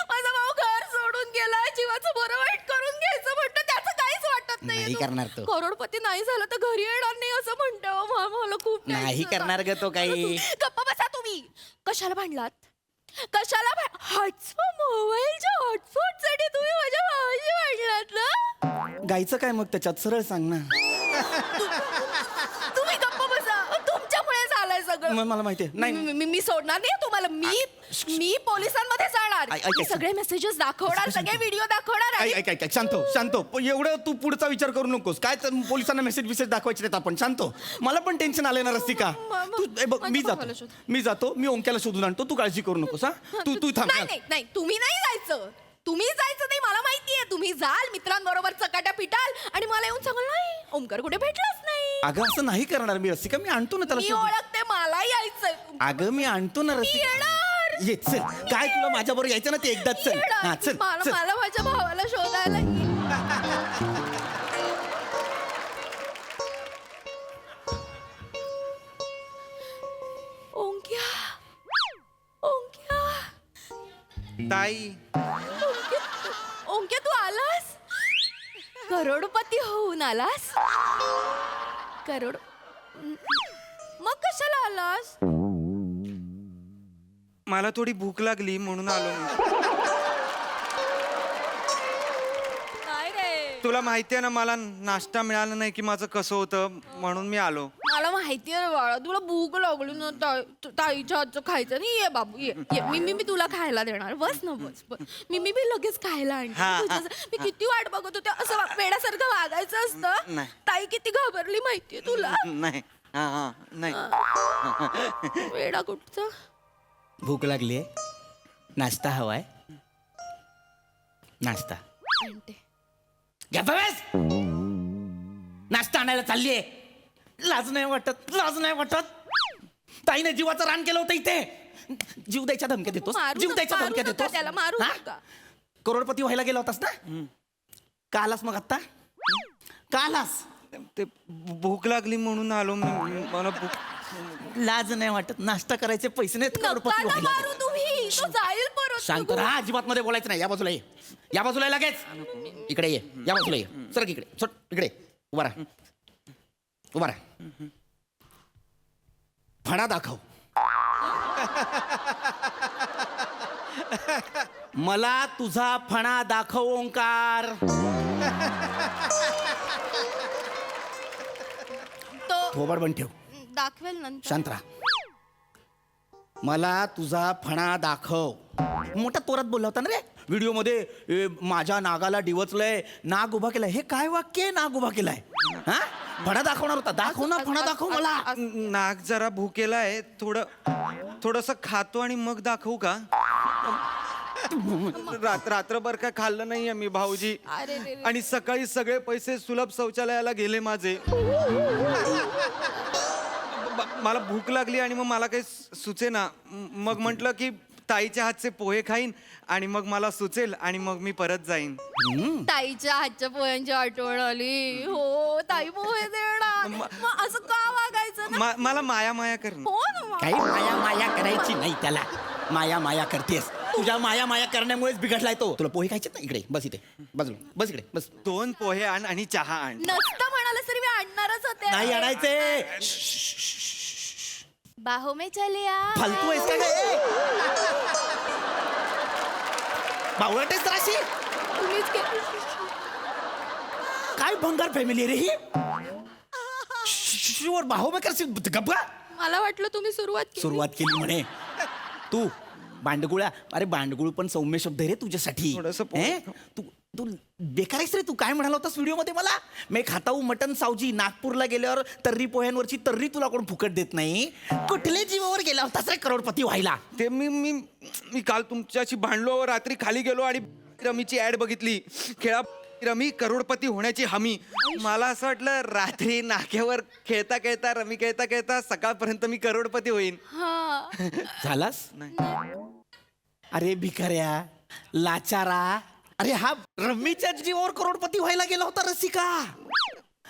S1: माझा भाऊ घर सोडून गेला, जीवाचं बरं वाईट करून घ्यायचं म्हणतो, त्याचं काहीच वाटत
S8: नाही करणार तो.
S1: करोडपती नाही झालं तर घरी येणार नाही असं म्हणतो. मला खूप
S8: नाही
S1: tension
S8: करणार ग तो काही.
S1: गप्पा बसा तुम्ही. कशाला भांडलात? कशाला मोबाईलच्या हॉटस्पॉट साठी तुम्ही माझ्या भावाशी भांडलात ना?
S8: गायचं काय मग त्याच्यात सरळ सांग ना.
S1: तुम्ही गप्पा बसा. तुमच्यामुळे झालंय सगळं.
S8: मला माहितीये. नाही
S1: मी सोडणार नाही तुम्हाला. मी पोलिसांमध्ये जाणार.
S8: ऐक, ऐक,
S1: मी सगळे मेसेजेस दाखवणार, सगळे व्हिडिओ दाखवणार. आणि
S8: ऐक ऐक ऐक शांत हो, शांत हो. पण एवढं तू पुढचा विचार करू नकोस. काय तर पोलिसांना मेसेज दाखवायचे नाहीत आपण. शांत हो. मला पण टेन्शन आलंय ना रसिका. तू बघ मी जातो मी ओंक्याला शोधून आणतो. तू काळजी करू नकोस. हा तू थांब.
S1: नाही नाही नाही तुम्ही नाही जायचं. तुम्ही जायचं नाही. मला माहितीये तुम्ही जाल, मित्रांबरोबर चकाट्या पिटाल आणि मला येऊन सांगाल नाही ओमकार कुठे भेटलाच नाही.
S8: अगं असं नाही करणार मी रसिका. मी आणतो ना त्याला
S1: मी
S8: शोधून.
S1: ओळखते, मला यायचंय.
S8: अगं मी आणतो ना
S1: मी
S8: रसिका.
S1: येणार.
S8: ये चल. काय तुला माझ्या बरोबर यायचं ना ते एकदाच चल.
S1: येणार.
S8: हा चल चल.
S1: मला माझ्या भावाला शोधायला ओंक्या ओंक्या
S8: ताई
S1: ओंक्या तू आलास? करोडपती होऊन आलास? मग कशाला आलास?
S11: मला थोडी भूक लागली म्हणून आलो मी.
S1: नाही रे,
S11: तुला माहितीये ना मला नाश्ता मिळाला नाही की माझं कसं होतं म्हणून मी आलो.
S1: मला माहितीये रे बाळा, तुला भूक लागली ना ताईच्या हातचं खायचं नाही. ये बाबू ये ये. मी तुला खायला देणार. बस ना बस. मी लगेच खायला
S11: हा,
S1: आणते. मी किती वाट बघत होते. असं वेड्यासारखं वागायचं असतं.
S11: नाही.
S1: ताई किती घाबरली माहितीये तुला.
S11: नाही नाही
S1: वेडा कुठचा.
S8: भूक लागली नाश्ता हवाय. नाश्ता
S1: आणते.
S8: घ्या बस. नाश्ता आणायला चाललीये. लाज नाही वाटत. लाज नाही वाटत. ताईने जीवाचं रान केलं होतं इथे. जीव द्यायच्या धमक्या देतो.
S1: मारू
S8: जीव
S1: नका,
S8: द्यायच्या
S1: मारू
S8: धमक्या
S1: नका
S8: देतो.
S1: त्याला, मारू नका.
S8: करोडपती व्हायला गेला होतास ना. का आलास मग आता? का आलास?
S11: ते भूक लागली म्हणून आलो मी. मला भूक.
S8: लाज नाही वाटत. नाश्ता करायचे पैसे नाहीत करोडपती
S1: नका ना
S8: व्हायला.
S1: मारू तुम्ही. तो जाईल परत.
S8: शांत राहा. अजिबात मध्ये बोलायचं नाही. या बाजूला ये. या बाजूला ये लगेच. इकडे ये. या बाजूला ये. सर इकडे. सोड इकडे. उभा राहा. उभा राहा. फणा दाखव. मला तुझा फणा दाखव ओंकार.
S1: तो
S8: थोबाड बंद ठेव.
S1: दाखवेल नंतर.
S8: शांत राहा. मला तुझा फणा दाखव. मोठा तोरात बोलला होता ना रे व्हिडिओ मध्ये. माझ्या नागाला डिवचलंय, नाग उभा केलाय. हे काय वाक्य आहे? नाग उभा केलाय. हा फणा दाखवणार होता. दाखव ना फणा दाखव मला.
S11: नाक जरा भूकेलाय. थोडस खातो आणि मग दाखवू का? रात्रभर काय खाल्लं नाहीये मी भाऊजी.
S1: अरे रे रे.
S11: आणि सकाळी सगळे पैसे सुलभ शौचालयाला गेले माझे. मला भूक लागली आणि मग मला काही सुचेना. मग म्हटलं की ताईच्या हातचे पोहे खाईन आणि मग मला सुचेल आणि मग मी परत जाईन.
S1: ताईच्या हातच्या पोह्यांची आठवण आली. हो ताई पोहे देणार. मग असं का वागायचं ना?
S11: मला माया कर.
S1: हो ना.
S8: काही माया माया करायची नाही त्याला. माया माया करतेस. तुझ्या माया माया करण्यामुळेच बिघडलाय तो. तुला पोहे खायचे ना? इकडे बस. इथे बाजूला बस. इकडे बस.
S11: 2 पोहे आण आणि चहा आण.
S1: नसतं म्हणाल तरी मी आणणारच होते.
S8: नाही आणायचे.
S1: बाहो में चले आ.
S8: फालतू आहेस का काय? बावळटेस राशी.
S1: तुम्हीच
S8: काय भंगार फॅमिली रे ही. वर बाहो में करशील गप्पा.
S1: मला वाटलं तुम्ही
S8: सुरुवात केली म्हणे तू. बांडगुळा. अरे बांडगुळ पण सौम्य शब्द आहे रे तुझ्यासाठी.
S11: थोडंसं
S8: तू तू बेकार आहेस रे. तू काय म्हणाला होतास व्हिडिओ मध्ये मला? मी खाताऊ मटन सावजी. नागपूरला गेल्यावर तर्री पोह्यांवरची तर्री तुला कोण फुकट देत नाही. कुठल्या जीवावर गेला होतास रे करोडपती व्हायला?
S11: ते मी काल तुमच्याशी भांडलो. रात्री खाली गेलो आणि रमीची ऍड बघितली. खेळा रमी करोडपती होण्याची हमी. मला असं वाटलं रात्री नाक्यावर खेळता खेळता रमी खेळता खेळता सकाळपर्यंत मी करोडपती होईन.
S8: झालास? अरे भिकाऱ्या लाचारा. अरे हा रम्मीच्या जीवावर करोडपती व्हायला गेला होता रसिका.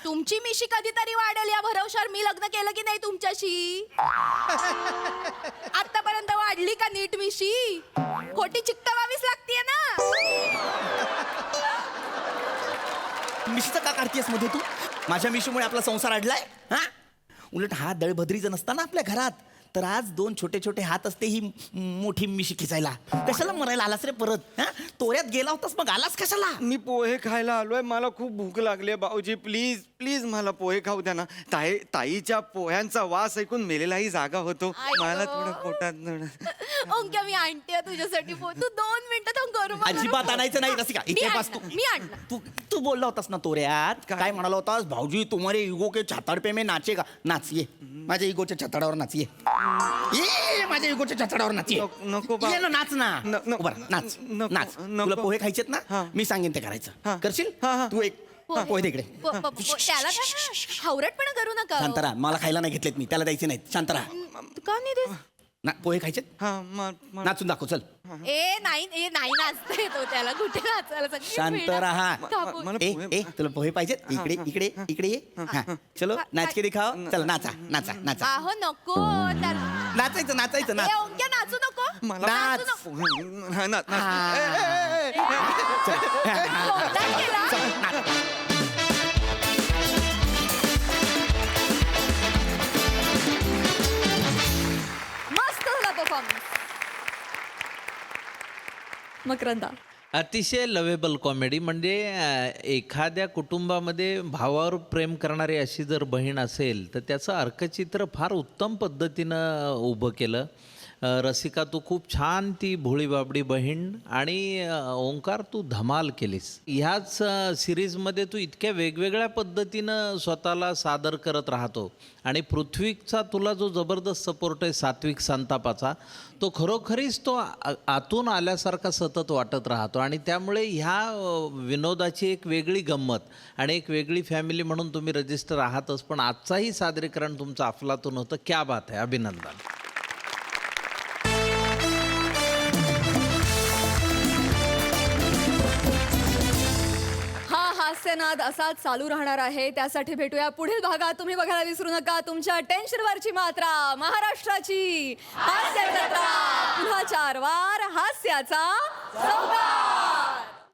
S2: तुमची मिशी कधीतरी वाढेल या भरवशावर मी लग्न केलं की नाही तुमच्याशी? आतापर्यंत वाढली का नीट मिशी? खोटी चिकटवावीच लागतीये ना.
S8: मिशीचं का काढतेस मध्ये तू? माझ्या मिशीमुळे आपला संसार अडलाय हा? उलट हा दळभद्री जर नसता ना आपल्या घरात तर आज 2 छोटे छोटे हात असते ही मोठी मिशी खिचायला. कशाला मरायला आलास रे परत? हा? तोऱ्यात गेला होतास मग आलास कशाला?
S11: मी पोहे खायला आलोय, मला खूप भूक लागली भाऊजी. प्लीज प्लीज मला पोहे खाऊ द्या ना. ताईच्या पोह्यांचा वास ऐकून मेलेलाही जागा होतो. मला थोडं पोटात
S2: ओंक्या मी आणते तुझ्यासाठी तू 2 मिनिटं थांब करू.
S8: अजिबात आणायचं नाही रसिका. इथे बस तू.
S2: मी आणलं.
S8: तू बोलला होतास ना तोऱ्यात काय म्हणाला होतास? भाऊजी तुम्हारे इगो के छाताड पे मैं नाचेगा. नाच ये माझ्या इगोच्या छाताडावर नाच ये. ये माझ्या इगोच्या छाताडावर नाच ये.
S11: नको
S8: ये ना नाच ना. बरं नाच
S11: नको,
S8: नाच.
S11: नको.
S8: तुला पोहे खायचेत ना? मी सांगेन ते करायचं. करशील? तू एक पोहे दे इकडे.
S2: त्याला हावरटपणा करू नका.
S8: शांत राहा. मला खायला नाही घेतलेत मी. त्याला द्यायचे नाहीत. शांत राहा.
S2: तू का नाही देस?
S8: ना पोहे खायचेत? नाचून दाखव चल.
S2: ए नाही नाचते तो. त्याला कुठे नाचायला सांग.
S8: शांत राहा.
S11: मला
S8: ए तुला पोहे पाहिजेत? इकडे इकडे इकडे ये. हा चलो नाच के दिखाओ. चला नाचा नाचा नाचा.
S2: आहो नको त्याला.
S8: नाचायचं नाचायचं नाच.
S2: ए, ओंक्या नाचू नको.
S8: नाच.
S2: नाचू नको. कोणता केला?
S1: मस्त झाला परफॉर्मन्स. मकरंदा.
S7: अतिशय लवेबल कॉमेडी. म्हणजे एखाद्या कुटुंबामध्ये भावावर प्रेम करणारी अशी जर बहीण असेल तर त्याचं अर्कचित्र फार उत्तम पद्धतीनं उभं केलं. रसिका तू खूप छान ती भोळी बाबडी बहीण आणि ओंकार तू धमाल केलीस. ह्याच सिरीजमध्ये तू इतक्या वेगवेगळ्या पद्धतीनं स्वतःला सादर करत राहतो आणि पृथ्वीचा तुला जो जबरदस्त सपोर्ट आहे सात्विक संतापाचा तो खरोखरीच तो आतून आल्यासारखा सतत वाटत राहतो आणि त्यामुळे ह्या विनोदाची एक वेगळी गंमत आणि एक वेगळी फॅमिली म्हणून तुम्ही रजिस्टर आहातच. पण आजचाही सादरीकरण तुमचं अफलातून होतं. क्या बात आहे. अभिनंदन.
S1: हास्यनाद असाच चालू राहणार आहे. त्यासाठी भेटूया पुढील भागात. तुम्ही बघायला विसरू नका तुमच्या टेन्शनवरची मात्रा महाराष्ट्राची हास्य जत्रा. पुन्हा 4 वार हास्याचा सौदा.